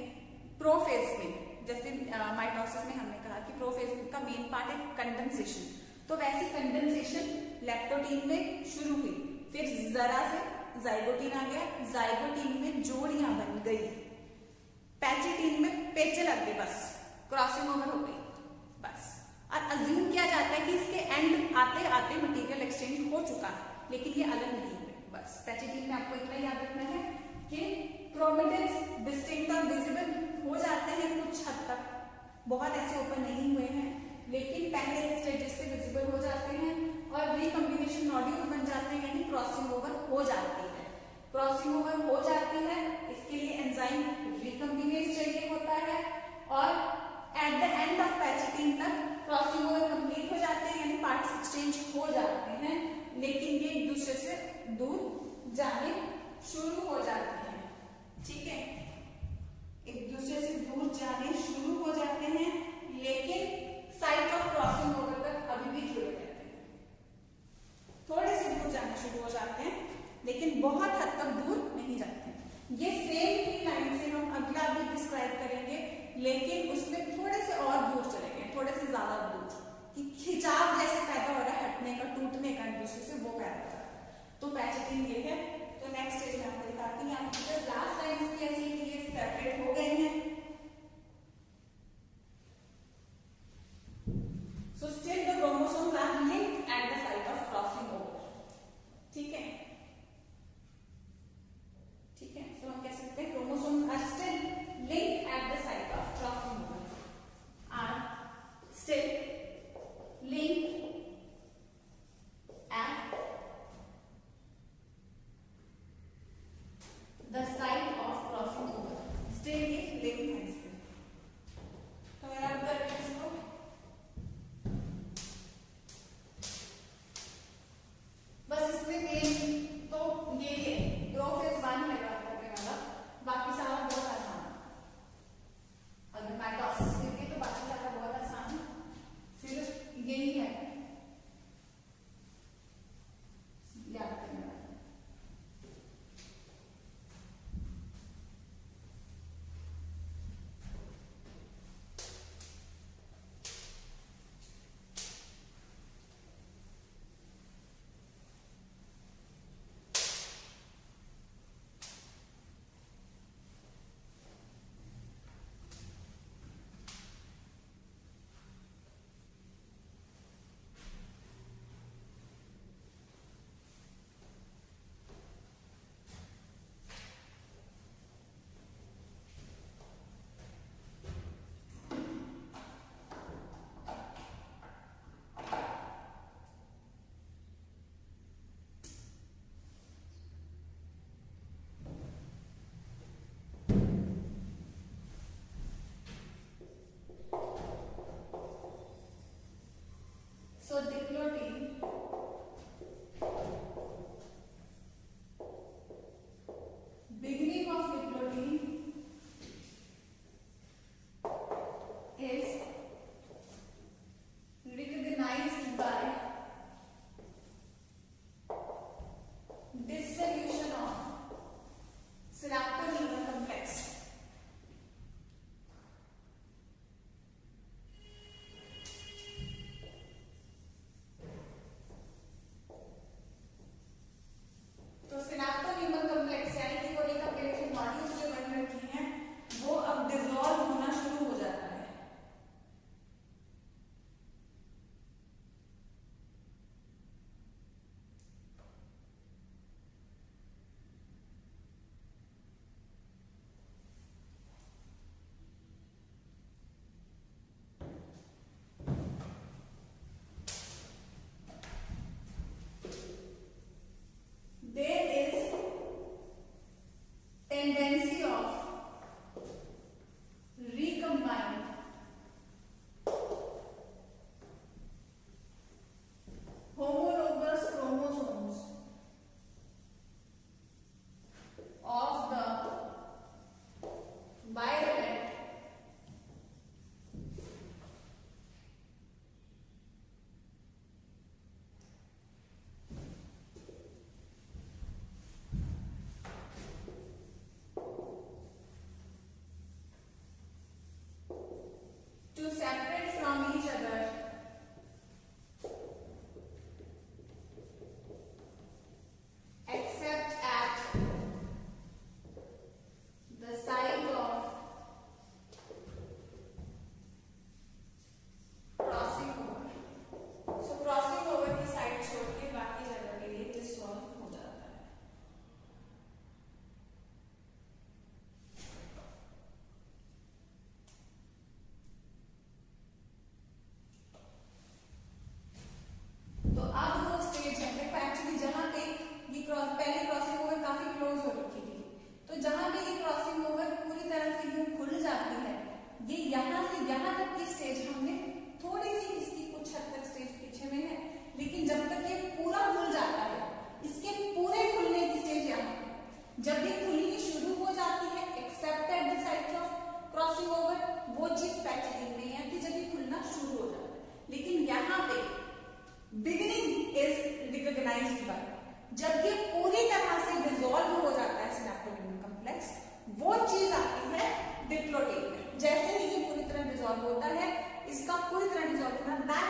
प्रोफेज में, जैसे माइटोसिस में हमने कहा कि प्रोफेज का मेन पार्ट है कंडेंसेशन, तो वैसी कंडेंसेशन लैक्टोटीन में शुरू हुई, फिर जरा से जाइगोटीन आ गया, जाइगोटीन में जोड़ियां बन गई, पैचिटीन में पेचे लग गए, बस क्रॉसिंग ओवर हो गई बस। और अज्यूम किया जाता है कि इसके एंड आते आते मटेरियल एक्सचेंज हो चुका है, लेकिन ये अलग नहीं है बस। पैचिटीन में आपको इतना याद रखना है कि क्रोमेटिड्स डिस्टिंक्ट और विजिबल हो जाते हैं कुछ हद तक, बहुत ऐसे ओपन नहीं हुए हैं, लेकिन पहले स्टेजेस से विजिबल हो जाते हैं और रिकॉम्बिनेशन नोड्यूल्स बन जाते हैं, यानी क्रॉसिंग ओवर हो जाती है। क्रॉसिंग ओवर हो जाती है, इसके लिए एंजाइम रिकॉम्बिनेज चाहिए होता है, और eight the end of pachytene तक क्रॉसिंग ओवर कंप्लीट हो जाते हैं, यानी पार्ट्स एक्सचेंज हो जाते हैं, लेकिन ये एक दूसरे से दूर जाने शुरू हो जाते हैं, ठीक है, एक दूसरे से दूर जाने शुरू हो जाते हैं, लेकिन साइट ऑफ क्रॉसिंग ओवर तक अभी भी जुड़े रहते हैं, थोड़े से दूर जाने शुरू हो जाते हैं, लेकिन बहुत हद तक दूर नहीं जाते हैं। ये सेम ही लाइन से हम अगला भी डिस्क्राइब करेंगे, लेकिन उसमें थोड़े से और दूर चले गए, थोड़े से ज्यादा दूर, कि खिंचाव जैसे पैदा हो रहा है, हटने का, टूटने का एक दूसरे से, वो पैदा हो रहा है, तो पैचिटीन सेपरेट हो गए हैं। So still the chromosomes are linked at the site of crossing over. ठीक है, ठीक है। सो हम कह सकते हैं chromosomes are still linked at the site of crossing over, are still linked at the site of crossing over। still ये link है इसमें। तो मैं रब कर रही हूँ इसको। बस इसमें मेन तो ये प्रोफेज 1 है बात करने वाला, बाकी सारा बहुत आसान है। अगर माइटोसिस देखिए तो बाकी सारा बहुत आसान है, सिर्फ यही है याद करना। So diplotin beginning of diplotin is recognized by dissolution of synaptonemal complex। तो सिनेप्टोनीमल कॉम्प्लेक्स यानी कि कोलिक कम्युनिकेशन मॉड्यूल्स जो बन रखी हैं वो अब डिसॉल्व होना शुरू हो जाता है। There is tendency of recombine homologous chromosomes of the violet to separate from each other except at the site of crossing over। So crossing over की साइड छोड़ के बाकी जगह के लिए डिसॉल्व हो जाता है। तो अब वो स्टेज है देखो एक्चुअली जहां पे ये पहले क्रॉसिंग ओवर काफी क्लोज हो रखी थी, तो जहां पे ये क्रॉसिंग ओवर पूरी तरह से यूं खुल जाती है, ये यहां से यहां तक की स्टेज हमने थोड़ी सी इसकी कुछ हद तक स्टेज पीछे में है, लेकिन जब तक ये पूरा खुल जाता है, इसके पूरे खुलने की स्टेज यहाँ पे, जब ये खुलनी शुरू हो जाती है accept at the site of crossing over, वो चीज पैचेजिंग में है कि जब ये खुलना शुरू हो जाता है, लेकिन यहाँ पे बिगिनिंग इज रिकॉग्नाइज्ड बाय, जब ये पूरी तरह से डिसॉल्व हो जाता है सिनेप्टोनीमल कॉम्प्लेक्स, वो चीज आती है डिप्लोटिन में। जैसे ही ये पूरी तरह डिसॉल्व होता है, इसका पूरी तरह डिसॉल्व होना, that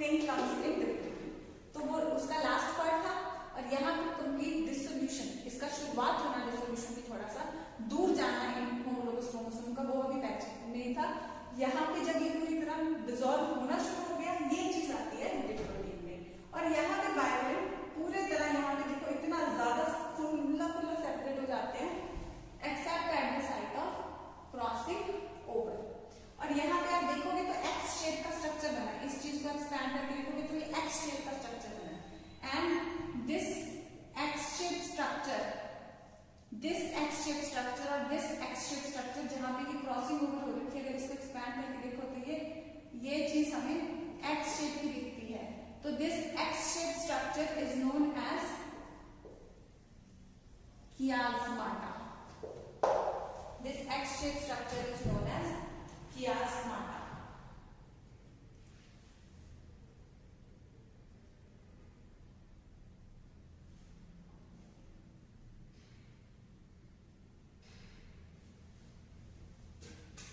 thing comes in diplotene. तो वो उसका लास्ट पार्ट था और यहाँ पे कंप्लीट डिसोल्यूशन, इसका शुरुआत होना डिसोल्यूशन की थोड़ा सा दूर जाना इन होमोलोगस क्रोमोसोम का, वो अभी पैच नहीं था। यहाँ पे जब ये पूरी तरह डिसॉल्व होना शुरू हो गया, ये चीज आती है डिप्लोइड में। और यहाँ पे बायोलेट पूरे तरह यहाँ पे देखो इतना ज्यादा खुला खुला सेपरेट हो जाते हैं, except at the site of crossing over. और यहाँ पे आप देखोगे तो एक्स शेप का स्ट्रक्चर बना है, इस चीज को एक्सपैंड करके देखोगे तो ये एक्स शेप का स्ट्रक्चर बना है। And this X shape structure, this X shape structure और दिस एक्स शेप स्ट्रक्चर जहां पे की क्रॉसिंग ओवर हो रखी है, अगर इसको एक्सपैंड करके देखो तो ये चीज हमें एक्स शेप की दिखती है। तो this X shape structure is known as chiasmata. This X shaped structure is known as chiasmata.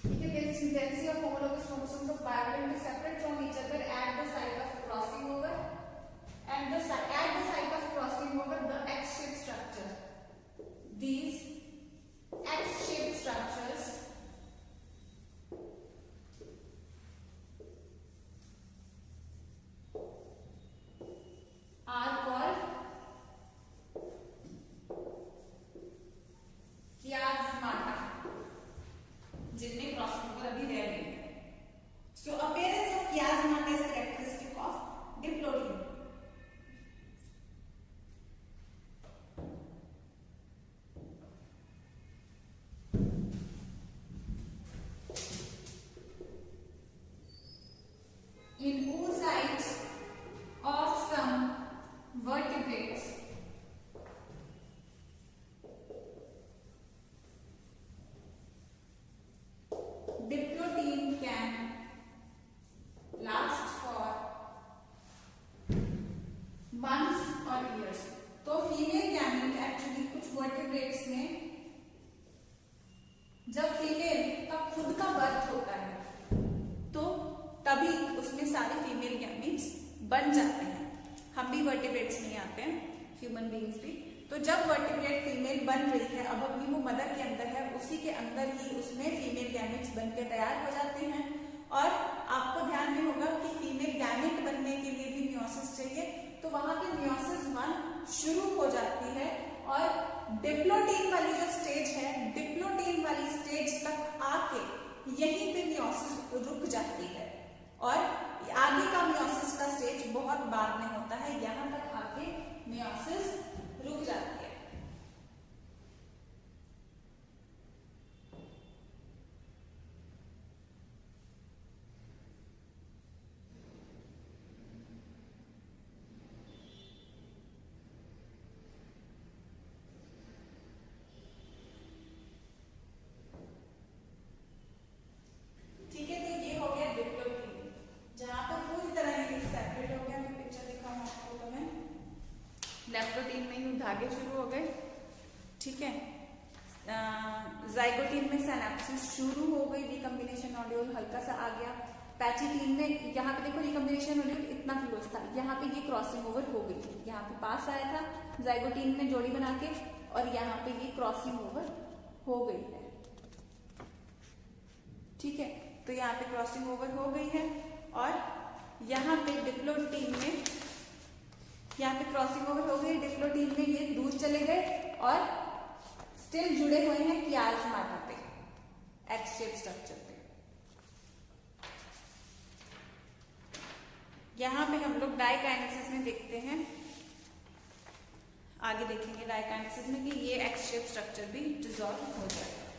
The tendency of homologous chromosomes of bivalent is separate from each other at the site of crossing over, and at the site of crossing over the X-shaped structure. These X-shaped structures are called chiasmata, जिनमें crossing over अभी रह गई है। So appearance of chiasmata is a characteristic of diploidy. In oocytes of some vertebrates, diploid can last for months or years. तो female gamete actually कुछ vertebrates में जब female का खुद का बर्थ होता है तो तभी उसमें सारे फीमेल गैमेट्स बन जाते हैं। हम भी वर्टिब्रेट्स में आते हैं, ह्यूमन बीइंग्स भी। तो जब वर्टिब्रेट फीमेल बन रही है, अब अभी वो मदर के अंदर है, उसी के अंदर ही उसमें फीमेल गैमेट्स बनके तैयार हो जाते हैं। और आपको ध्यान में होगा कि फीमेल गैमेट बनने के लिए भी मियोसिस चाहिए, तो वहां पे मियोसिस 1 शुरू हो जाती है और डिप्लोटीन वाली जो स्टेज है, डिप्लोटीन वाली स्टेज तक आके यहीं पे मियोसिस रुक जाती है। और आगे का मियोसिस का स्टेज बहुत बाद में होता है, यहां तक आके मियोसिस रुक जाती है। ठीक है, तो ये हो गया डिप्लोटीन, जहां पर पूरी तरह ये सेपरेट हो गया। मैं पिक्चर दिखाऊं आपको तो मैं लेप्टोटीन में ही धागे शुरू हो गए, ठीक है। जाइगोटीन में सिनेप्सिस शुरू हो गई, रिकॉम्बिनेशन नोड्यूल हल्का सा आ गया। पैचिटीन में यहाँ पे देखो रिकॉम्बिनेशन नोड्यूल इतना क्लोज था, यहाँ पे ये क्रॉसिंग ओवर हो गई थी, यहाँ पे पास आया था जाइगोटीन में जोड़ी बना के, और यहाँ पे ये क्रॉसिंग ओवर हो गई है, ठीक है। तो यहाँ पे क्रॉसिंग ओवर हो गई है और यहाँ पे डिप्लोटीन में, यहाँ पे क्रॉसिंग ओवर हो गई, डिप्लोटीन में ये दूर चले गए और स्टिल जुड़े हुए हैं chiasmata पे, एक्स शेप स्ट्रक्चर पे। यहाँ पे हम लोग डाइकाइनेसिस में देखते हैं, आगे देखेंगे डाइकाइनेसिस में कि ये एक्स शेप स्ट्रक्चर भी डिसॉल्व हो जाएगा।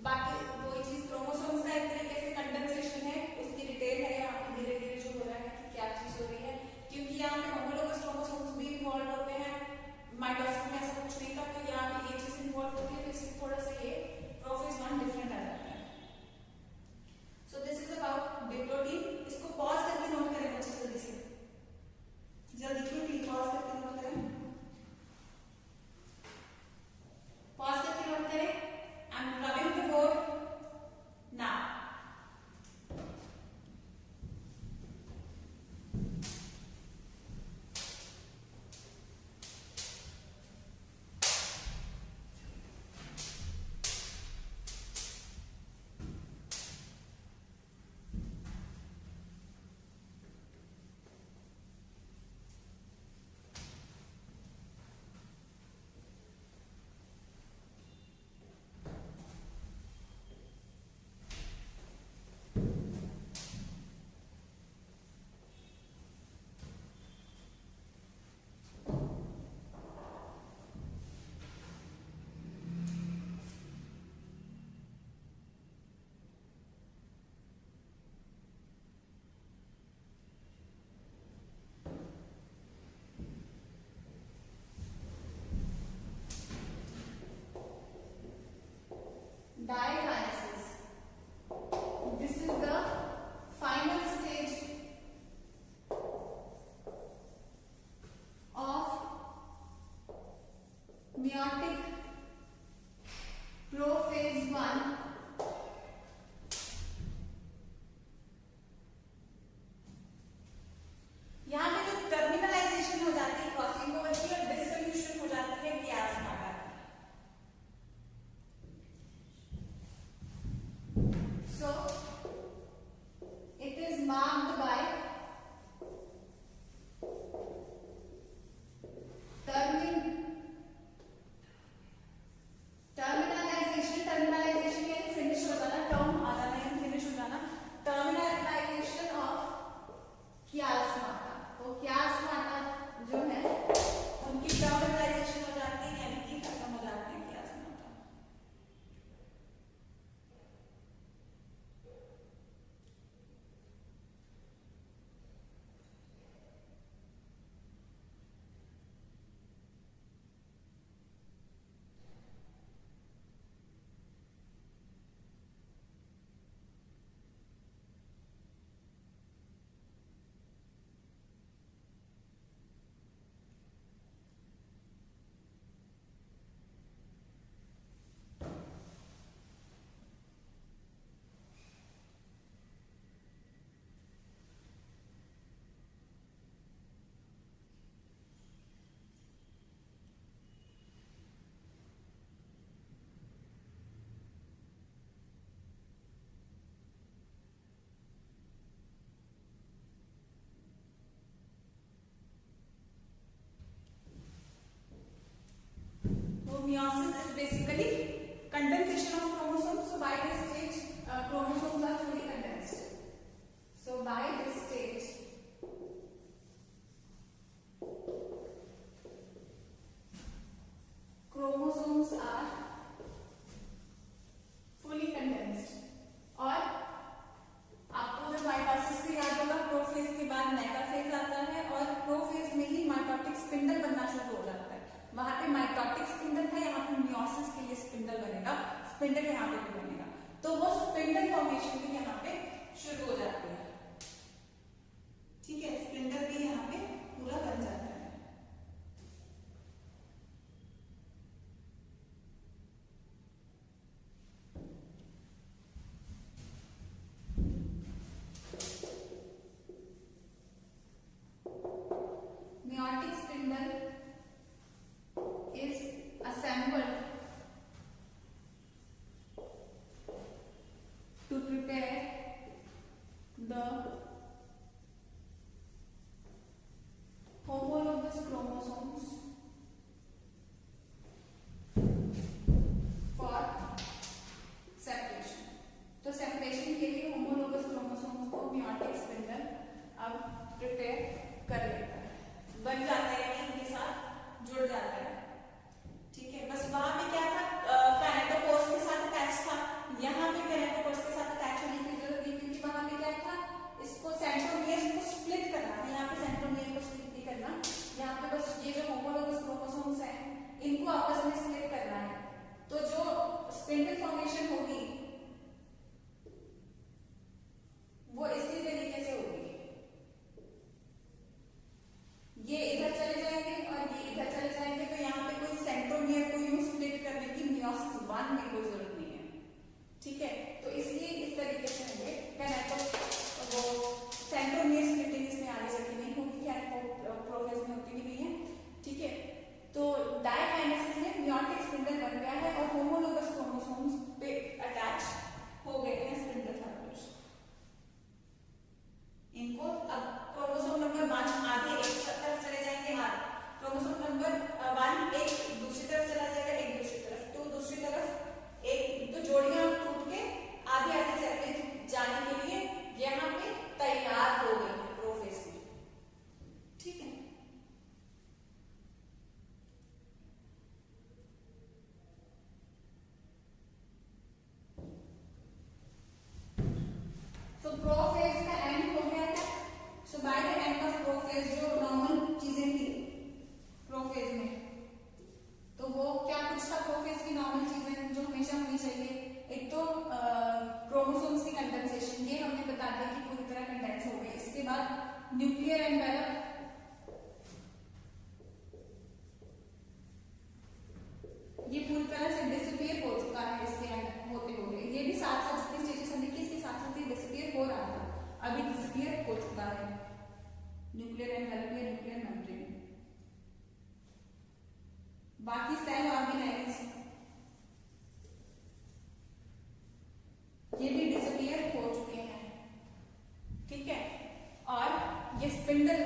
बाकी वही चीज क्रोमोसोम्स का एक तरीके से कंडेंसेशन है, उसकी डिटेल है यहाँ पे धीरे धीरे जो हो रहा है कि क्या चीज हो रही है, क्योंकि यहाँ पे होमोलोगस क्रोमोसोम्स भी इन्वॉल्व होते हैं। माइटोसिस में ऐसा कुछ नहीं था, तो यहाँ पे ये चीज इन्वॉल्व होती है, तो इसलिए थोड़ा सा ये प्रोफेज 1 डिफरेंट आ जाता है। सो दिस इज अबाउट डिप्लोटीन। इसको पॉज करके नोट करें बच्चे, जल्दी से जल्दी, क्योंकि पॉज करके स्पिंडल यहाँ पे भी बनेगा, तो वो स्पिंडल फॉर्मेशन भी यहाँ पे शुरू हो जाती है। ठीक है, स्पिंडल भी यहाँ पे पूरा बन जाता है। Meiotic spindle is assembled to prepare the homologous chromosomes for separation। तो सेपरेशन के लिए होमोलोगस क्रोमोसोम्स को मेयोटिक स्पिंडल अब प्रिपेयर कर लेता है, बन जाता है, इनके साथ जुड़ जाता है। ठीक है, बस वहां पे क्या था, कैनेटोकोर्स के साथ अटैच था, यहाँ पे कैनेटोकोर्स के साथ अटैच होने की जरूरत नहीं, क्योंकि वहां पे क्या था, इसको सेंट्रोमियर को स्प्लिट करना है, यहाँ पे सेंट्रोमियर को स्प्लिट नहीं करना, यहाँ पे बस ये जो होमोलोगस क्रोमोसोम्स हैं इनको आपस में स्प्लिट करना है। तो जो स्पिंडल फॉर्मेशन होगी वो इसी तरीके से होगी, ये इधर चले जाएंगे और ये इधर चले जाएंगे, तो यहाँ पे कोई सेंट्रोमियर को यूं स्प्लिट करने की मियोसिस 1 में कोई जरूरत नहीं है। ठीक है, तो इसलिए इस तरीके से होंगे, वो सेंट्रोमियर स्प्लिटिंग इसमें आगे चल के नहीं होगी, क्या प्रोफेज में होती भी नहीं है। ठीक है, तो डायकाइनेसिस में मेयोटिक स्पिंडल बन गया है और होमोलोगस क्रोमोसोम्स पे अटैच हो गए हैं स्पिंडल फाइबर्स। इनको अब क्रोमोसोम नंबर 1 आगे एक तरफ चले जाएंगे, क्रोमोसोम नंबर 1 एक दूसरी तरफ चला जाएगा, एक दूसरी तरफ, तो दूसरी तरफ एक तो जोड़ियां टूट के आगे आगे सेपरेट जाने के लिए यहाँ पे तैयार हो गई है प्रोफेज में। ठीक है, सो प्रोफेज का एंड हो गया था। So by the end of prophase जो नॉर्मल चीजें थी प्रोफेज में, तो वो क्या कुछ था, प्रोफेज की नॉर्मल चीजें जो हमेशा होनी चाहिए, एक तो क्रोमोसोम्स की कंडेंसेशन, ये हमने बता दिया कि पूरी तरह कंडेंस हो गई। इसके बाद न्यूक्लियर एनवेलप, ये पूरी तरह से डिसअपियर हो चुका है इसके एंड होते हुए, ये भी साथ साथ जितनी स्टेजेस हमने की इसके साथ साथ ही डिसअपियर हो रहा था, अभी डिसअपियर हो चुका है न्यूक्लियर एनवेलप या न्यूक्लियर मेम्ब्रेन। बाकी सेल ऑर्गेनेल्स ये भी डिसअपियर हो चुके हैं। ठीक है, और ये स्पिंडल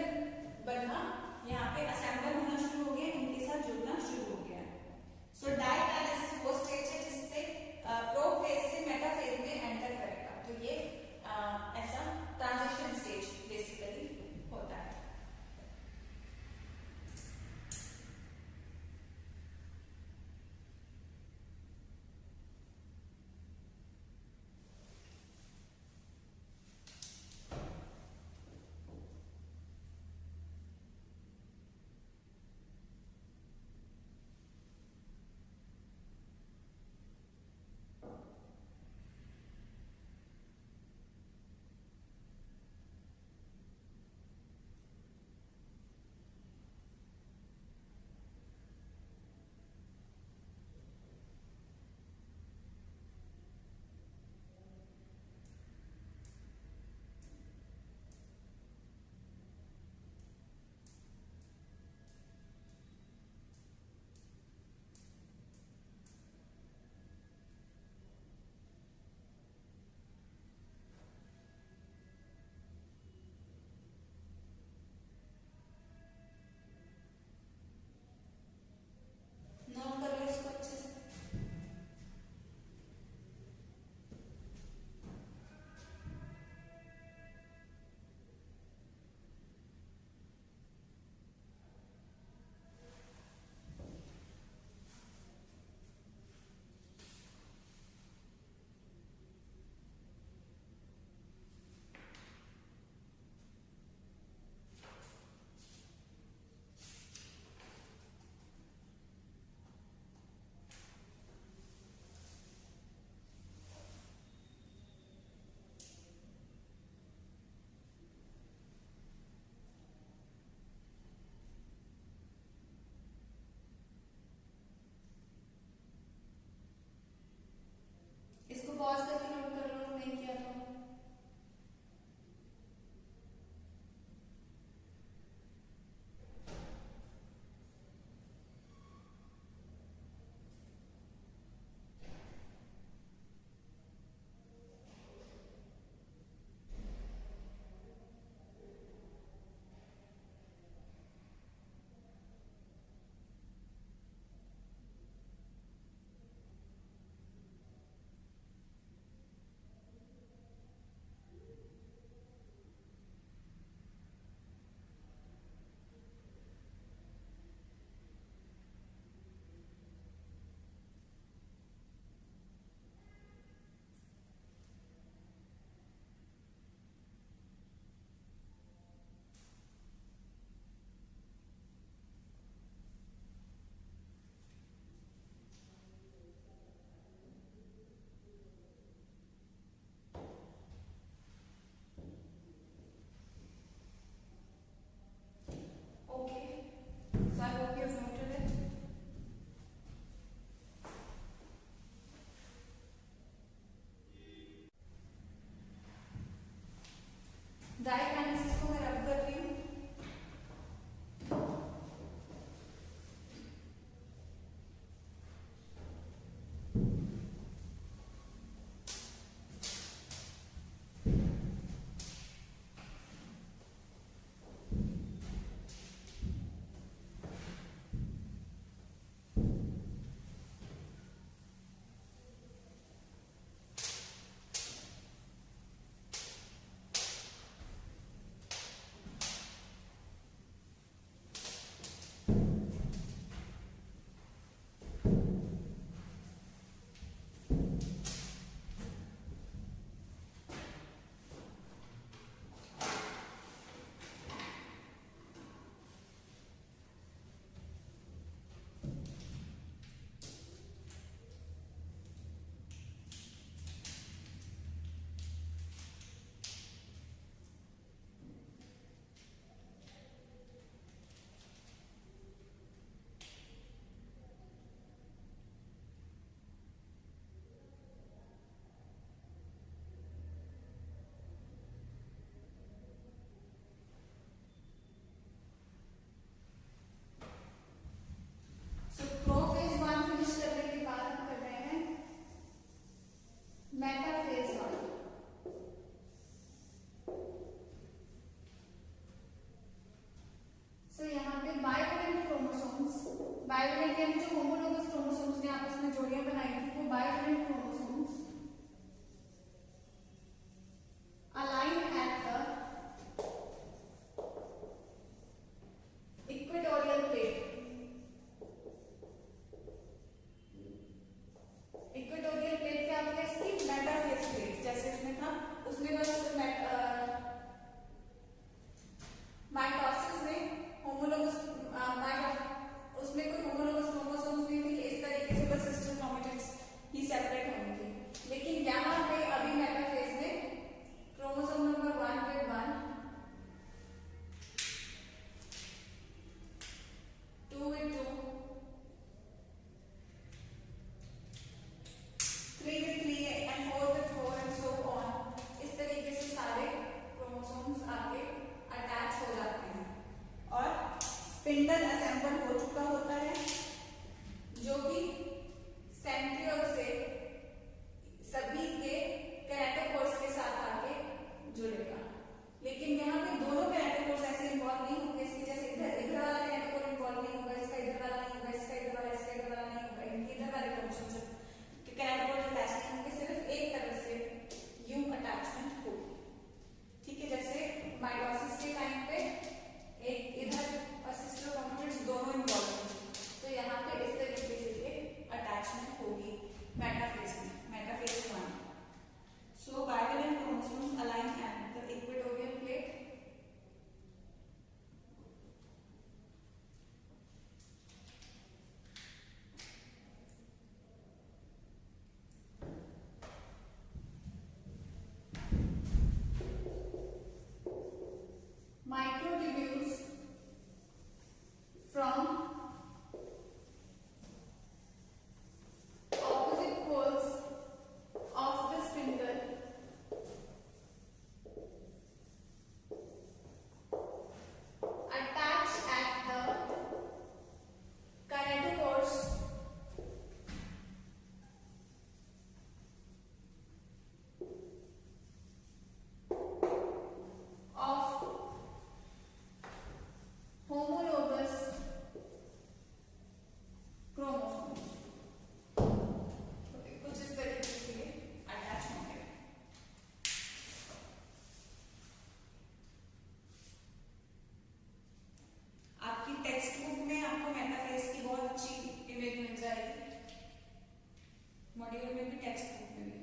वीडियो में भी टेक्स्ट बुक में भी।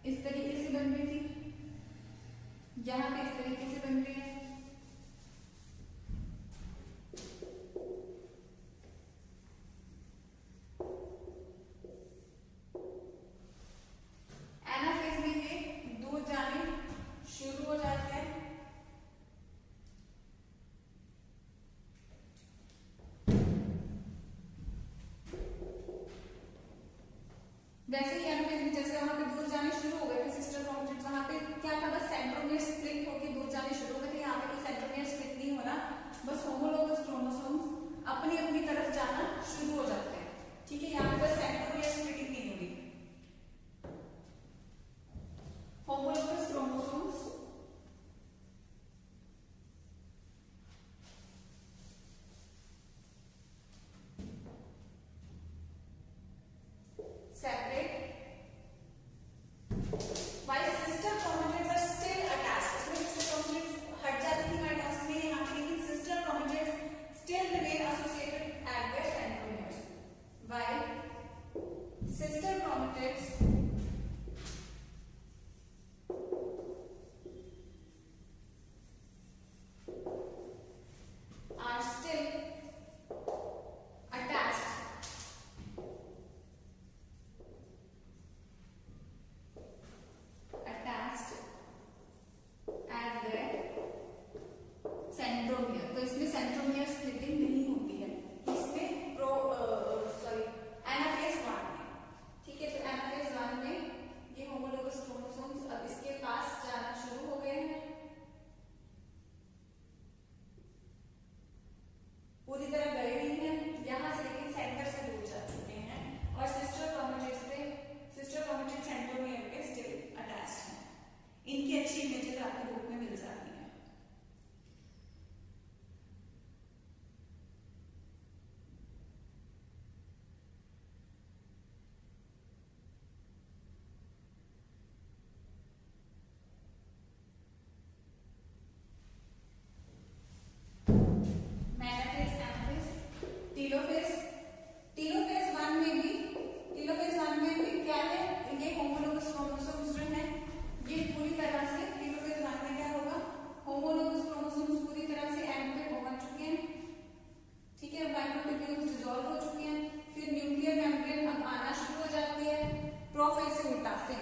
इस तरीके से बन रही थी, यहाँ पे इस तरीके से बन रही है। एनाफेज में ये दूर जाने शुरू हो जाते हैं। वैसे ही एनाफेज में जैसे वहां पे दूर जाने शुरू हो गए थे सिस्टर क्रोमेटिड्स, वहां पे क्या था, बस सेंट्रोमियर स्प्लिट होकर दूर जाने शुरू हो गए थे। यहाँ पे कोई सेंट्रोमियर स्प्लिट नहीं हो रहा, बस होमोलोगस क्रोमोसोम्स अपनी अपनी तरफ जाना शुरू हो जाते हैं। ठीक है, यहाँ पे बस सेंट्रोमियर स्प्लिटिंग नहीं हो रही। Homologous chromosomes separate while sister chromatids are still attached। इसमें sister chromatids हट जाती थी माइटोसिस में, यहाँ पे लेकिन sister chromatids still remain associated at their centromeres, while sister chromatids are still attached at their centromere। तो इसमें सेंट्रोमियर स्प्लिटिंग नहीं होती है, इसमें एनाफेज 1 में। ठीक है, तो एनाफेज 1 में ये होमोलोगस क्रोमोसोम्स अब इसके पास जाना शुरू हो गए हैं, पूरी तरह गए नहीं है यहाँ से, लेकिन सेंटर से दूर जा चुके हैं। और सिस्टर क्रोमेटिड्स सेंट्रोमियर के स्टिल अटैच्ड हैं। इनकी अच्छी इमेजेस आपको बुक में मिल जाती हैं। Metaphase, anaphase, telophase. टीलोफेज 1 में भी क्या है, ये होमोलोगस क्रोमोसोम्स जो है ये पूरी तरह से टीलोफेज 1 में क्या होगा, होमोलोगस क्रोमोसोम्स पूरी तरह से एंड पे पहुंच चुके हैं। ठीक है, माइक्रोट्यूब्यूल्स डिसॉल्व हो चुके हैं, फिर न्यूक्लियर मेम्ब्रेन अब आना शुरू हो जाती है। प्रोफेज से उल्टा से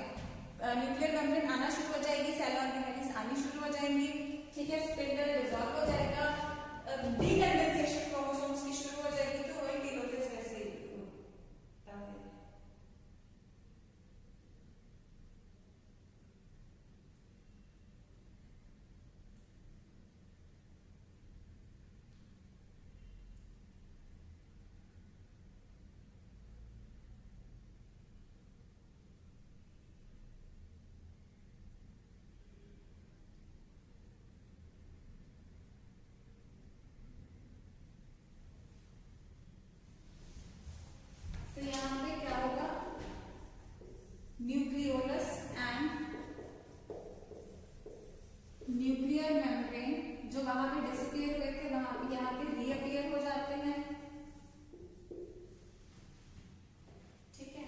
न्यूक्लियर मेम्ब्रेन आना शुरू हो जाएगी, सेल ऑर्गेनेलिस आनी शुरू हो जाएंगी। ठीक है, स्पिंडल डिसॉल्व हो जाएगा, डीकंडेंसेशन क्रोमोसोम्स की शुरू हो जाएगी। तो वही टीलोफेज वैसे ही तो यहाँ पे क्या होगा, न्यूक्लियोलस एंड न्यूक्लियर मेम्ब्रेन जो वहां पे डिसअपियर हुए थे, वहां पे यहाँ पे रीअपियर हो जाते हैं। ठीक है,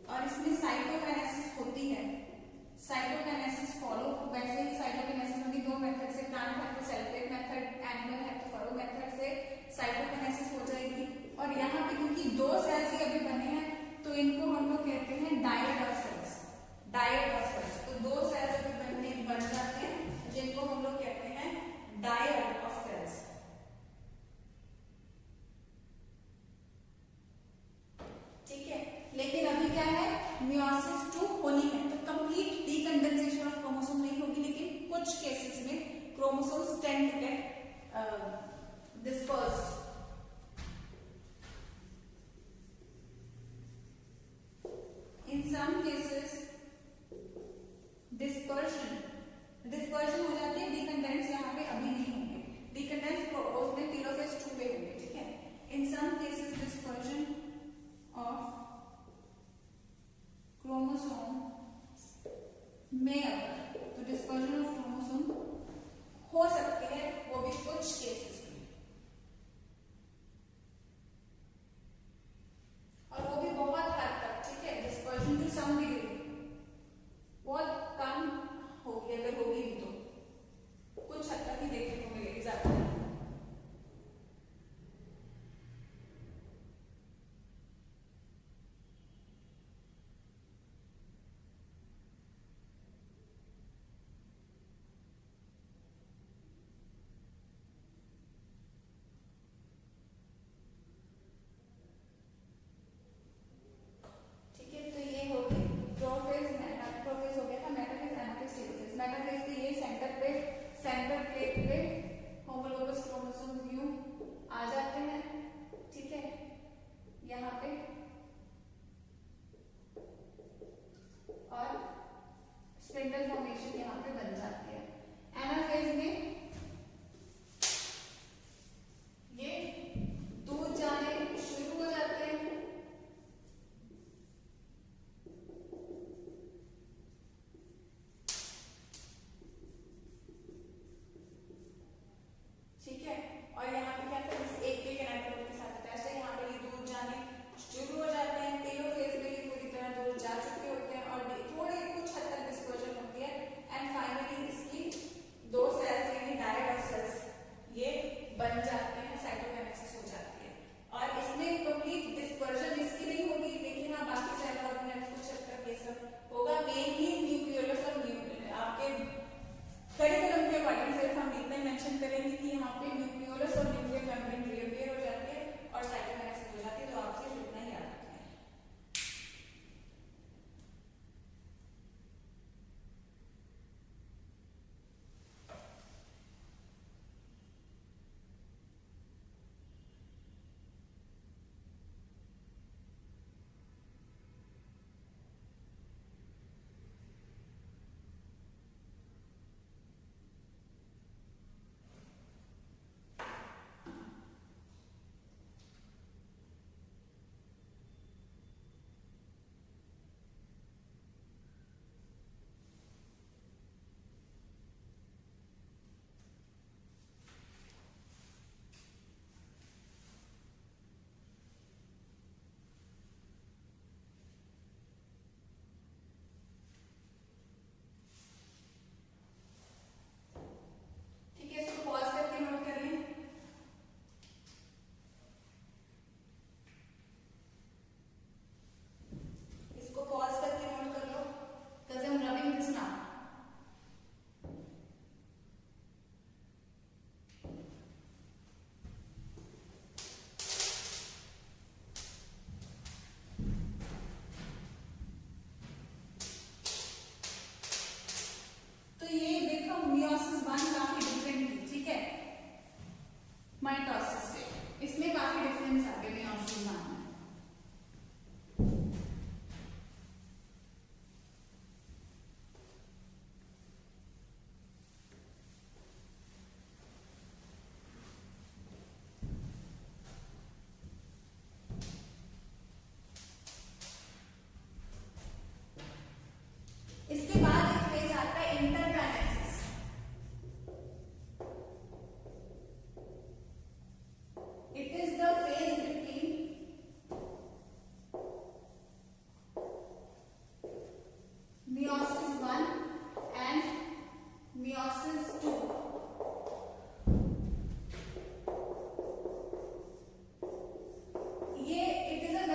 और इसमें साइटोकाइनेसिस होती है। साइटोकाइनेसिस फॉलो, वैसे ही साइटोकाइनेसिस होगी दो मेथड से, प्लांट है तो सेल प्लेट मेथड, एनिमल है तो फरो मेथड से साइटोकाइनेसिस हो जाएगी। और यहाँ पे क्योंकि दो सेल्स ही अभी बने हैं तो इनको हम लोग कहते हैं dyad of cells. Dyad of cells, तो दो सेल्स अभी बन जाते हैं जिनको हम लोग कहते हैं डायड ऑफ सेल्स। ठीक है, लेकिन अभी क्या है, मियोसिस 2 होनी है, तो कंप्लीट डीकंडेंसेशन ऑफ क्रोमोसोम नहीं होगी, लेकिन कुछ केसेस में chromosomes tend to get dispersed.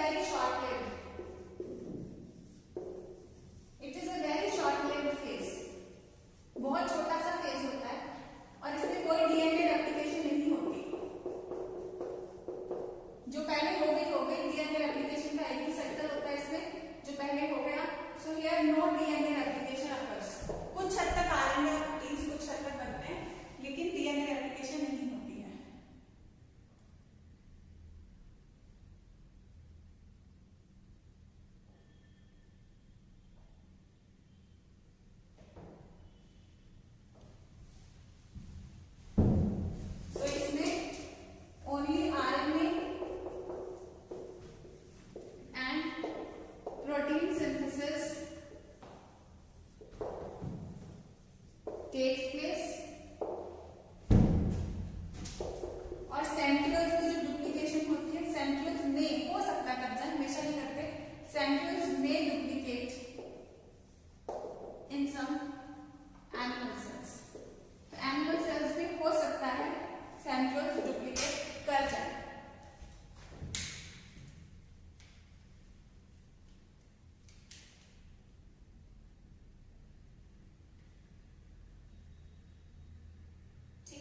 Very short lived, it is a very short lived phase, बहुत छोटा सा फेज होता है और इसमें कोई डीएनए रेप्लिकेशन नहीं होती। जो पहले हो गई डीएनए रेप्लिकेशन का एक ही साइकिल होता है इसमें, जो पहले हो गया, so here no DNA replication occurs. कुछ हद तक आरएनए और प्रोटीन्स कुछ हद तक बनते हैं, लेकिन डीएनए रेप्लिकेशन नहीं होती है। सो इसमें only RNA and protein synthesis takes place और सेंट्रियोल्स की जो डुप्लीकेशन होती है, सेंट्रियोल्स में हो सकता है, कब्जा हमेशा नहीं करते, सेंट्रियोल्स में डुप्लीकेट इन सम एनिमल सेल्स। तो एनिमल सेल्स में हो सकता है सेंट्रियोल्स डुप्लीकेट कर जाए।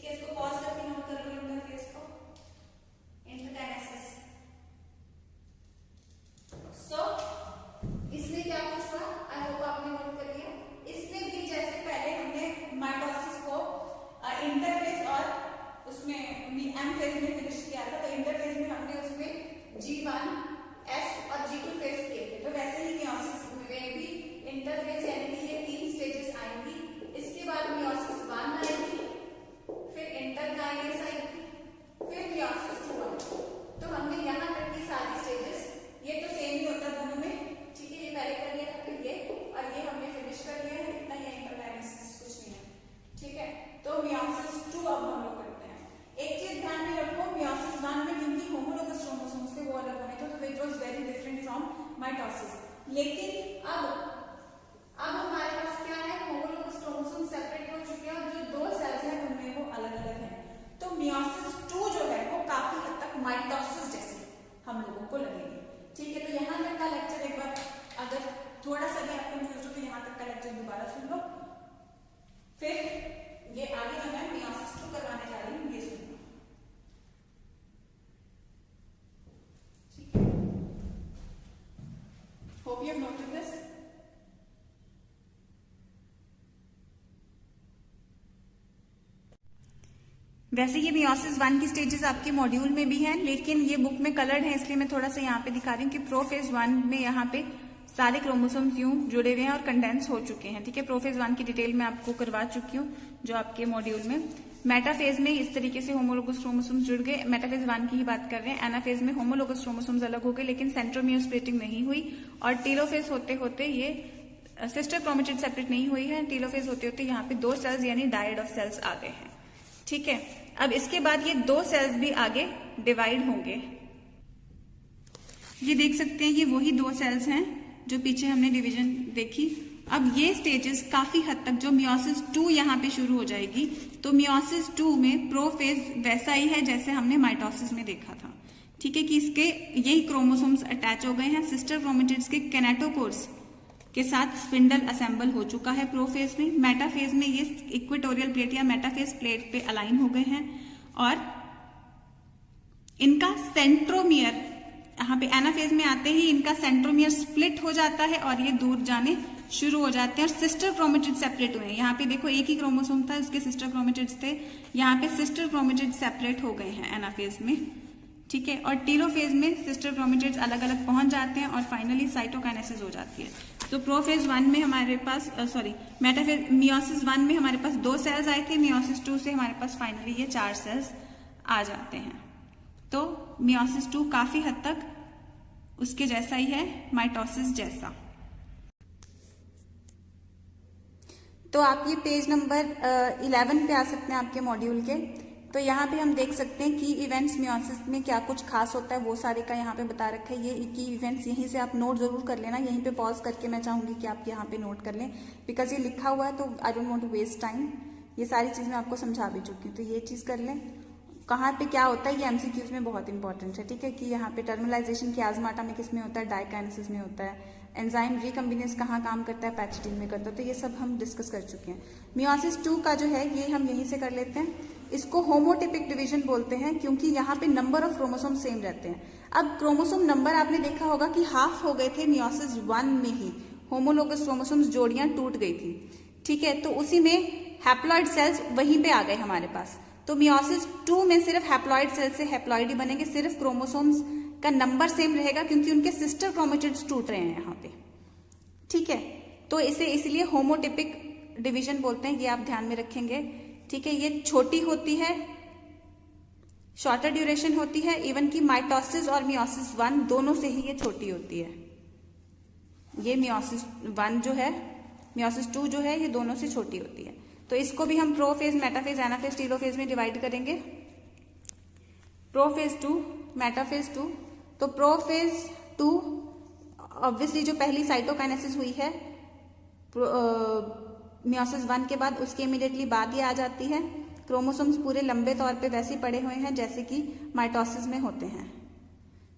इसको पॉज करके नोट कर लो इंटरफेस को, इंटरकाइनेसिस। सो इसमें क्या कुछ हुआ, आई होप आपने नोट कर लिया। इसमें भी जैसे पहले हमने माइटोसिस को इंटरफेस और उसमें एम फेज में फिनिश किया था, तो इंटरफेज में हमने उसमें G1, S और G2 फेज किए थे, तो वैसे ही मियोसिस में भी इंटरफेज यानी कि ये 3 स्टेजेस आएंगी। इसके बाद मियोसिस 1 आएगी, फिर इंटरकाइनेस आएगी, फिर मियोसिस 2 आएगी। तो हमने यहाँ तक की सारी स्टेजेस, ये तो सेम ही होता है दोनों में, ठीक है, ये पहले कर लिया था, फिर ये और ये हमने फिनिश कर लिया है, इतना ही इंटरकाइनेसिस कुछ नहीं है, ठीक है। तो मियोसिस 2 अब हम लोग करते हैं। एक चीज ध्यान में रखो, मियोसिस 1 में क्योंकि होमोलोगस क्रोमोसोम्स थे वो अलग होने थे, तो it was very different from mitosis. लेकिन अब हमारे पास क्या है, होमोलोगस क्रोमोसोम सेपरेट हो चुके हैं और जो 2 सेल्स हैं उनमें वो अलग अलग हैं। तो मियोसिस 2 जो है वो काफी हद तक माइटोसिस जैसे हम लोगों को लगेगी, ठीक है। तो यहाँ तक का लेक्चर एक बार अगर थोड़ा सा भी आप कंफ्यूज हो तो यहाँ तक का लेक्चर दोबारा सुन लो, फिर ये आगे जो मैं मियोसिस 2 करवाने जा रही हूँ ये सुन लो, ठीक है। Hope you have noted this. वैसे ये मियोसिस 1 की स्टेजेस आपके मॉड्यूल में भी हैं, लेकिन ये बुक में कलर्ड है इसलिए मैं थोड़ा सा यहाँ पे दिखा रही हूँ कि प्रोफेज 1 में यहाँ पे सारे क्रोमोसोम्स यूं जुड़े हुए हैं और कंडेंस हो चुके हैं, ठीक है। प्रोफेज 1 की डिटेल में आपको करवा चुकी हूँ जो आपके मॉड्यूल में। मेटाफेज में इस तरीके से होमोलोगस क्रोमोसोम्स जुड़ गए, मेटाफेज 1 की ही बात कर रहे हैं। एनाफेज में होमोलोगस क्रोमोसोम्स अलग हो गए लेकिन सेंट्रोमियर स्प्लिटिंग नहीं हुई, और टीलोफेज होते होते ये सिस्टर क्रोमेटिड सेपरेट नहीं हुई है। टीलोफेज होते होते यहाँ पे 2 सेल्स यानी डायड ऑफ सेल्स आ गए हैं, ठीक है। अब इसके बाद ये 2 सेल्स भी आगे डिवाइड होंगे, ये देख सकते हैं, ये वही 2 सेल्स हैं जो पीछे हमने डिवीजन देखी। अब ये स्टेजेस काफी हद तक जो मियोसिस 2 यहाँ पे शुरू हो जाएगी, तो मियोसिस 2 में प्रोफेज वैसा ही है जैसे हमने माइटोसिस में देखा था, ठीक है, कि इसके यही क्रोमोसोम्स अटैच हो गए हैं। सिस्टर क्रोमेटिड्स के कैनेटोकोर्स के साथ स्पिंडल असेंबल हो चुका है प्रोफेज में। मेटाफेज में ये इक्वेटोरियल प्लेट या मेटाफेज प्लेट पे अलाइन हो गए हैं और इनका सेंट्रोमियर यहाँ पे एनाफेज में आते ही इनका सेंट्रोमियर स्प्लिट हो जाता है और ये दूर जाने शुरू हो जाते हैं और सिस्टर क्रोमेटिड सेपरेट हुए हैं। यहाँ पे देखो एक ही क्रोमोसोम था, उसके सिस्टर क्रोमेटिड्स थे, यहाँ पे सिस्टर क्रोमेटिड सेपरेट हो गए हैं एनाफेज में, ठीक है। और टीलोफेज में सिस्टर क्रोमेटिड्स अलग अलग पहुंच जाते हैं और फाइनली साइटोकाइनेसिस हो जाती है। तो प्रोफेज 1 में हमारे पास मेटाफेज मियोसिस 1 में हमारे पास 2 सेल्स आए थे, मियोसिस 2 से हमारे पास फाइनली ये 4 सेल्स आ जाते हैं। तो मियोसिस 2 काफी हद तक उसके जैसा ही है, माइटोसिस जैसा। तो आप ये पेज नंबर 11 पे आ सकते हैं आपके मॉड्यूल के। तो यहाँ पे हम देख सकते हैं की इवेंट्स मियोसिस में क्या कुछ खास होता है, वो सारे का यहाँ पे बता रखा है। ये की इवेंट्स यहीं से आप नोट जरूर कर लेना, यहीं पे पॉज करके मैं चाहूंगी कि आप यहाँ पे नोट कर लें, बिकॉज ये लिखा हुआ है तो I don't want to waste time. ये सारी चीज मैं आपको समझा भी चुकी हूँ, तो ये चीज कर लें। कहाँ पे क्या होता है, ये एमसीक्यूज में बहुत इंपॉर्टेंट है, ठीक है, कि यहाँ पे टर्मिनलाइजेशन कियाज्माटा में किस में होता है, डाइकाइनेसिस में होता है, एंजाइम रिकम्बिनेज कहाँ काम करता है, पैक्सिटीन में करता है, तो ये सब हम डिस्कस कर चुके हैं। मियोसिस 2 का जो है ये हम यहीं से कर लेते हैं। इसको होमोटिपिक डिवीजन बोलते हैं क्योंकि यहाँ पे नंबर ऑफ क्रोमोसोम सेम रहते हैं। अब क्रोमोसोम नंबर आपने देखा होगा कि हाफ हो गए थे मियोसिस 1 में ही, होमोलोगस क्रोमोसोम्स जोड़ियां टूट गई थी, ठीक है, तो उसी में हैप्लॉइड सेल्स वहीं पे आ गए हमारे पास। तो मियोसिस 2 में सिर्फ हैप्लॉइड सेल से हैप्लॉइड ही बनेंगे, सिर्फ क्रोमोसोम्स का नंबर सेम रहेगा क्योंकि उनके सिस्टर क्रोमेटिड्स टूट रहे हैं यहाँ पे, ठीक है, तो इसे इसलिए होमोटिपिक डिवीजन बोलते हैं, ये आप ध्यान में रखेंगे, ठीक है। ये छोटी होती है, शॉर्टर ड्यूरेशन होती है, इवन की माइटोसिस और मियोसिस 1 दोनों से ही ये छोटी होती है। ये मियोसिस 1 जो है, मियोसिस 2 जो है, ये दोनों से छोटी होती है। तो इसको भी हम प्रोफेज, मेटाफेज, एनाफेज, टीलोफेज में डिवाइड करेंगे। Prophase 2, metaphase 2। तो प्रोफेज 2 ऑब्वियसली जो पहली साइटोकाइनेसिस हुई है मियोसिस 1 के बाद, उसके इमीडिएटली बाद ये आ जाती है। क्रोमोसोम्स पूरे लंबे तौर पे वैसे ही पड़े हुए हैं जैसे कि माइटोसिस में होते हैं,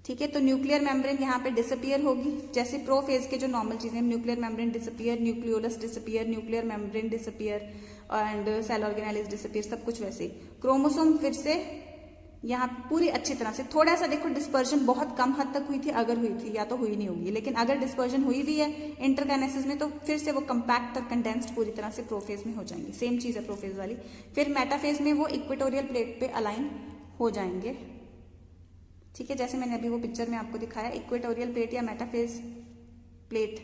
ठीक है। तो न्यूक्लियर मेम्ब्रेन यहाँ पे डिसअपियर होगी, जैसे प्रोफेज के जो नॉर्मल चीजें, nuclear membrane disappear, nucleolus disappear, nuclear membrane disappear and cell organelles disappear, सब कुछ वैसे ही। क्रोमोसोम फिर से यहाँ पूरी अच्छी तरह से, थोड़ा सा देखो डिस्पर्जन बहुत कम हद तक हुई थी, अगर हुई थी, या तो हुई नहीं होगी, लेकिन अगर डिस्पर्जन हुई भी है इंटरकाइनेसिस में तो फिर से वो कंपैक्ट और कंडेंस्ड पूरी तरह से प्रोफेज में हो जाएंगे। सेम चीज है प्रोफेज वाली। फिर मेटाफेज में वो इक्वेटोरियल प्लेट पे अलाइन हो जाएंगे, ठीक है, जैसे मैंने अभी वो पिक्चर में आपको दिखाया, इक्वेटोरियल प्लेट या मेटाफेज प्लेट,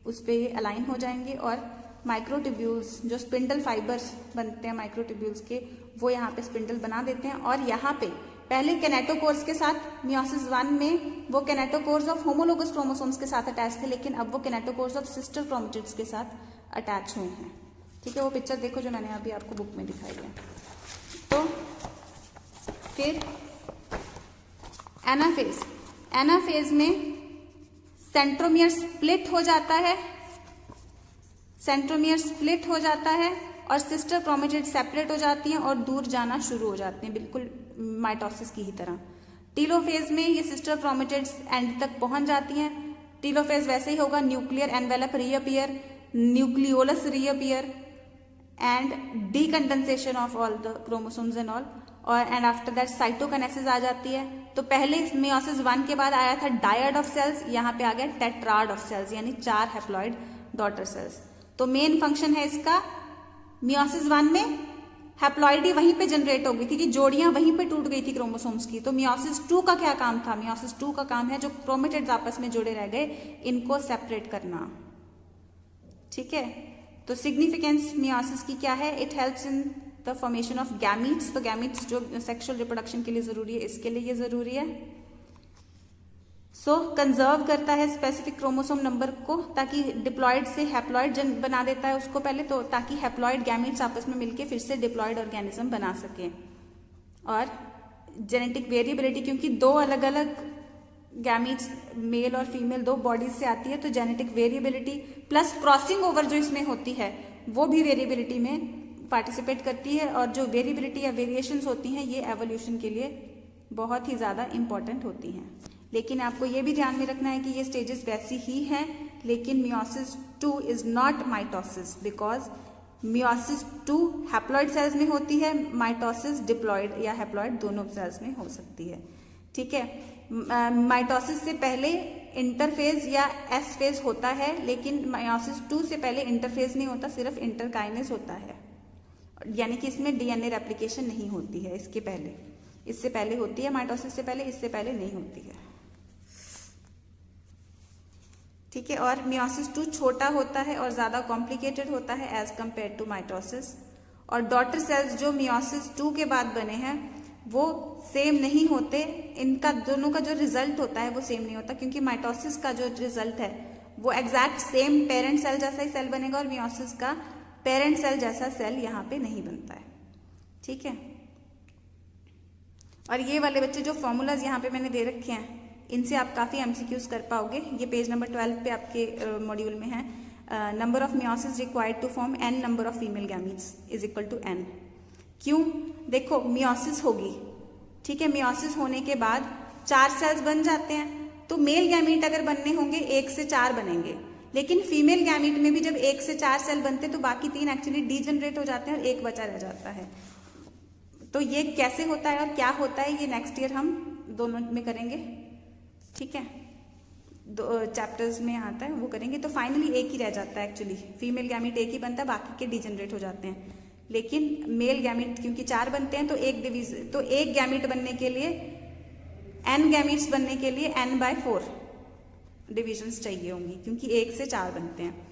उस पे ये अलाइन हो जाएंगे और माइक्रोट्यूब्यूल्स, जो स्पिंडल फाइबर्स बनते हैं माइक्रोट्यूब्यूल्स के, वो यहाँ पे स्पिंडल बना देते हैं। और यहाँ पे पहले कैनेटोकोर्स के साथ मियोसिस 1 में वो कैनेटोकोर्स ऑफ होमोलोगस क्रोमोसोम्स के साथ अटैच थे, लेकिन अब वो कैनेटोकोर्स ऑफ सिस्टर क्रोमेटिड्स के साथ अटैच हुए हैं, ठीक है। वो पिक्चर देखो जो मैंने अभी आपको बुक में दिखाई है। तो फिर एनाफेज, एनाफेज में सेंट्रोमियर स्प्लिट हो जाता है, सेंट्रोमियर स्प्लिट हो जाता है और सिस्टर क्रोमेटिड सेपरेट हो जाती हैं और दूर जाना शुरू हो जाते हैं, बिल्कुल माइटोसिस की ही तरह। टीलोफेज में ये सिस्टर क्रोमेटिड्स एंड तक पहुंच जाती हैं। टीलोफेज वैसे ही होगा, nuclear envelope reappear, nucleolus reappear and डीकंडेंसेशन of all the chromosomes and all, और एंड आफ्टर दैट साइटोकाइनेसिस आ जाती है। तो पहले मियोसिस 1 के बाद आया था डायड ऑफ सेल्स, यहाँ पे आ गया टेट्राड ऑफ सेल्स, यानी 4 हैप्लॉइड डॉटर सेल्स। तो मेन फंक्शन है इसका, मियोसिस 1 में हैप्लॉइड ही वहीं पे जनरेट हो गई थी कि जोड़ियां वहीं पे टूट गई थी क्रोमोसोम्स की। तो मियोसिस 2 का क्या काम था? मियोसिस 2 का काम है जो क्रोमेटिड्स आपस में जुड़े रह गए इनको सेपरेट करना, ठीक है। तो सिग्निफिकेंस मियोसिस की क्या है? It helps in the formation of gametes. तो गैमीट्स जो सेक्सुअल रिप्रोडक्शन के लिए जरूरी है, इसके लिए ये जरूरी है। कंजर्व करता है स्पेसिफिक क्रोमोसोम नंबर को, ताकि डिप्लॉइड से हैप्लॉइड बना देता है उसको पहले, तो ताकि हैप्लॉइड गैमीट्स आपस में मिलके फिर से डिप्लॉइड ऑर्गेनिज्म बना सके। और जेनेटिक वेरिएबिलिटी, क्योंकि 2 अलग अलग गैमीट्स, मेल और फीमेल 2 बॉडीज से आती है, तो genetic variability plus crossing over जो इसमें होती है वो भी वेरिएबिलिटी में पार्टिसिपेट करती है। और जो वेरिएबिलिटी या वेरिएशंस होती हैं ये एवोल्यूशन के लिए बहुत ही ज्यादा इंपॉर्टेंट होती हैं। लेकिन आपको ये भी ध्यान में रखना है कि ये स्टेजेस वैसी ही हैं, लेकिन meiosis 2 is not mitosis, because meiosis 2 haploid cells में होती है, माइटोसिस डिप्लॉइड या हैप्लॉइड दोनों सेल्स में हो सकती है, ठीक है। माइटोसिस से पहले इंटरफेज या एस फेज होता है, लेकिन मियोसिस 2 से पहले इंटरफेज नहीं होता, सिर्फ इंटरकाइनेस होता है, यानी कि इसमें डीएनए रेप्लिकेशन नहीं होती है इसके पहले, इससे पहले होती है माइटोसिस से पहले, इससे पहले नहीं होती है, ठीक है। और मियोसिस 2 छोटा होता है और ज्यादा कॉम्प्लिकेटेड होता है एज कंपेयर टू माइटोसिस। और डॉटर सेल्स जो मियोसिस 2 के बाद बने हैं वो सेम नहीं होते, इनका दोनों का जो रिजल्ट होता है वो सेम नहीं होता, क्योंकि माइटोसिस का जो रिजल्ट है वो एग्जैक्ट सेम पेरेंट सेल जैसा ही सेल बनेगा, और मियोसिस का पेरेंट सेल जैसा सेल यहाँ पे नहीं बनता है, ठीक है। और ये वाले बच्चे जो फॉर्मूलाज यहाँ पे मैंने दे रखे हैं, इनसे आप काफी एमसीक्यूज कर पाओगे। ये पेज नंबर 12 पे आपके मॉड्यूल में है। Number of meiosis required to form n number of female gametes is equal to n। क्यों? देखो मियोसिस होगी ठीक है, मियोसिस होने के बाद 4 सेल्स बन जाते हैं। तो मेल गैमीट अगर बनने होंगे 1 से 4 बनेंगे, लेकिन फीमेल गैमीट में भी जब 1 से 4 सेल बनते हैं तो बाकी 3 एक्चुअली डीजनरेट हो जाते हैं और 1 बचा रह जाता है। तो ये कैसे होता है और क्या होता है ये नेक्स्ट ईयर हम दोनों में करेंगे, ठीक है, दो चैप्टर्स में आता है वो करेंगे। तो फाइनली एक ही रह जाता है, एक्चुअली फीमेल गैमीट एक ही बनता है, बाकी के डीजनरेट हो जाते हैं। लेकिन मेल गैमीट क्योंकि 4 बनते हैं तो एक गैमीट बनने के लिए n गैमीट्स बनने के लिए n/4 डिविजन्स चाहिए होंगी, क्योंकि 1 से 4 बनते हैं।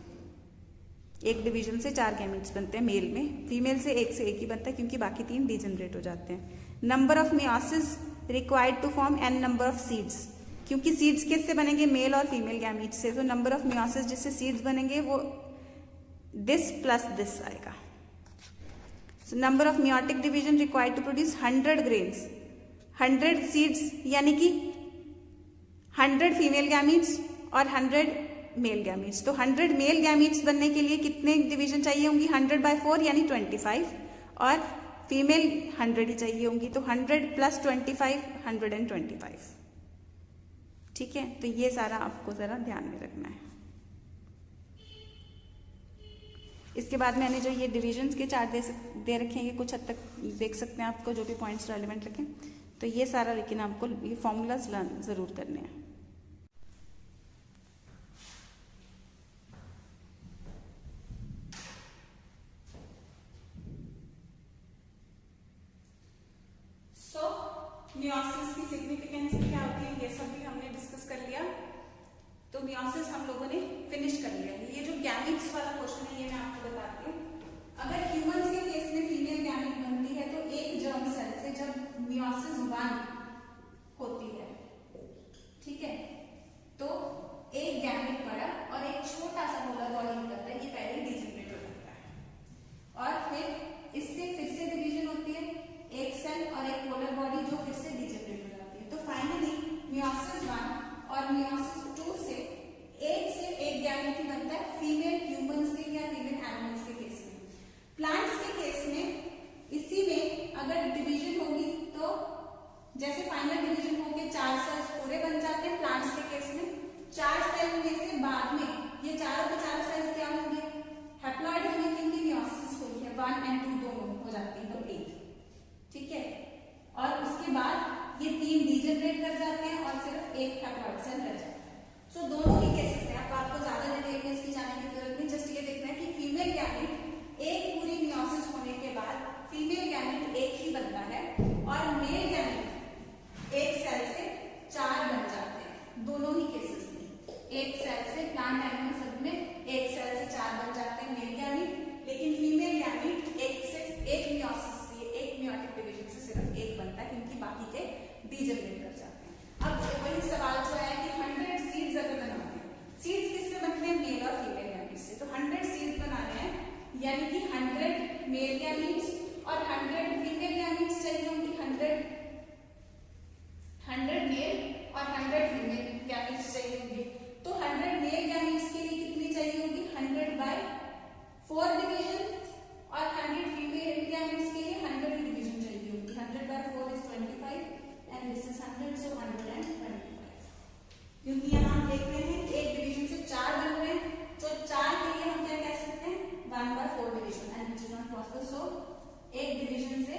एक डिवीजन से 4 गैमीट्स बनते हैं मेल में, फीमेल से 1 ही बनता है क्योंकि बाकी 3 डीजनरेट हो जाते हैं। Number of meiosis required to form n number of seeds, क्योंकि सीड्स किससे बनेंगे, मेल और फीमेल गैमीट्स से, तो नंबर ऑफ मियोसिस जिससे सीड्स बनेंगे वो दिस प्लस दिस आएगा। So number of meiotic division required to produce 100 grains, 100 seeds यानी कि 100 फीमेल गैमीट्स और 100 मेल गैमीट्स। तो 100 मेल गैमीट्स बनने के लिए कितने डिवीजन चाहिए होंगी, 100/4 यानी 25, और फीमेल 100 ही चाहिए होंगी। तो 100 + 25 125, ठीक है। तो ये सारा आपको जरा ध्यान में रखना है। इसके बाद मैंने जो ये डिविजन्स के चार्ट दे रखे हैं, ये कुछ हद तक देख सकते हैं आपको, जो भी पॉइंट्स रेलिवेंट रखें। तो ये सारा लेकिन आपको ये फॉर्मूलाज लर्न जरूर करने हैं। मियोसिस की सिग्निफिकेंस क्या होती है ये सब भी हमने डिस्कस कर लिया। तो मियोसिस हम लोगों ने फिनिश कर लिया। ये जो गैमीट्स वाला क्वेश्चन है ये मैं आपको बताती हूँ। अगर ह्यूमंस के केस में फीमेल गैमीट बनती है तो एक जर्म सेल से जब मियोसिस 1 होती है, ठीक है, तो एक गैमीट बड़ा और एक छोटा सा पोलर बॉडी निकलता है, ये पहले डीजनरेट हो जाता है और फिर इससे फिर से डिवीजन होती है, एक सेल और एक पोलर बॉडी जो फिर से डीजनरेट हो जाती है। तो फाइनली मियोसिस 1 और मियोसिस 2 से एक गैमीट ही बनता है, फीमेल ह्यूमंस के या फीमेल एनिमल्स के केस में। प्लांट्स के केस में इसी में अगर डिवीजन होगी तो जैसे फाइनल डिवीजन होके 4 सेल्स पूरे बन जाते हैं प्लांट्स के केस में। 4 सेल में से बाद में ये चारों के 4 सेल्स क्या होंगे, हैप्लॉइड होंगे, क्योंकि मियोसिस हुई है 1 और 2 दोनों हो जाती है कंप्लीट, ठीक है। और उसके बाद ये 3 डीजनरेट कर जाते हैं और सिर्फ एक हैप्लॉइड सेल रह जाता है। सो दोनों ही केसेस में आपको ज्यादा डिटेल में इसकी जाने की जरूरत नहीं, जस्ट ये देखना है कि फीमेल गैमीट एक पूरी मियोसिस होने के बाद फीमेल गैमीट एक ही बनता है और मेल गैमीट एक सेल से 4 बन जाते हैं। दोनों ही केसेस में एक सेल से, प्लांट एनिमल सब में एक सेल से 4 बन जाते हैं मेल गैमीट, लेकिन फीमेल गैमीट एक मियोसिस एक मियोटिक डिवीजन से सिर्फ एक बनता है क्योंकि बाकी के डीजनरेट कर जाते हैं। अब वही सवाल जो है कि 100 सीड्स अगर बनाते हैं, सीड्स किससे बनते हैं, मेल और फीमेल गैमीट से। तो 100 सीड्स बनाने हैं यानी कि 100 मेल गैमीट्स और 100 फीमेल गैमीट्स चाहिए होंगी। 100 मेल और 100 फीमेल गैमीट्स चाहिए होंगे। तो 100 मेल गैमीट्स के लिए कितनी चाहिए होगी, 100/4 डिवीजन, और 100 फीमेल गैमीट्स के लिए 100 की डिवीजन चाहिए होगी। 100/4 is 25 and this is 100, so 125। क्योंकि यहाँ हम देख रहे हैं एक डिवीजन से 4 बन रहे हैं, तो 4 के लिए हम क्या कह सकते हैं, 1/4 division, and which is not possible. So एक डिवीजन से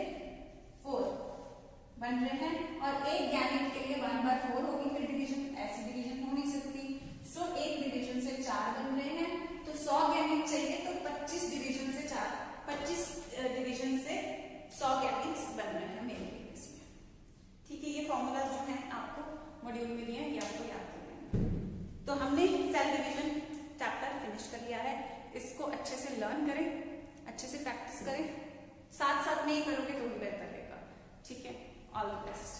4 बन रहे हैं और एक गैमीट के लिए 1/4 होगी, फिर डिवीजन, ऐसी डिवीजन हो नहीं सकती। सो एक डिवीजन से 4 बन रहे हैं तो 100 गैमीट चाहिए, तो 25 डिवीजन से 25 डिवीजन से 100 गैमीट्स बन रहे हैं मेल केस में, ठीक है। ये फॉर्मूला जो है आपको मॉड्यूल में दिया है, ये आपको याद करना है। तो हमने सेल डिवीजन चैप्टर फिनिश कर लिया है। इसको अच्छे से लर्न करें, अच्छे से प्रैक्टिस करें, साथ साथ में ही करोगे तो भी बेहतर रहेगा, ठीक है। All the best.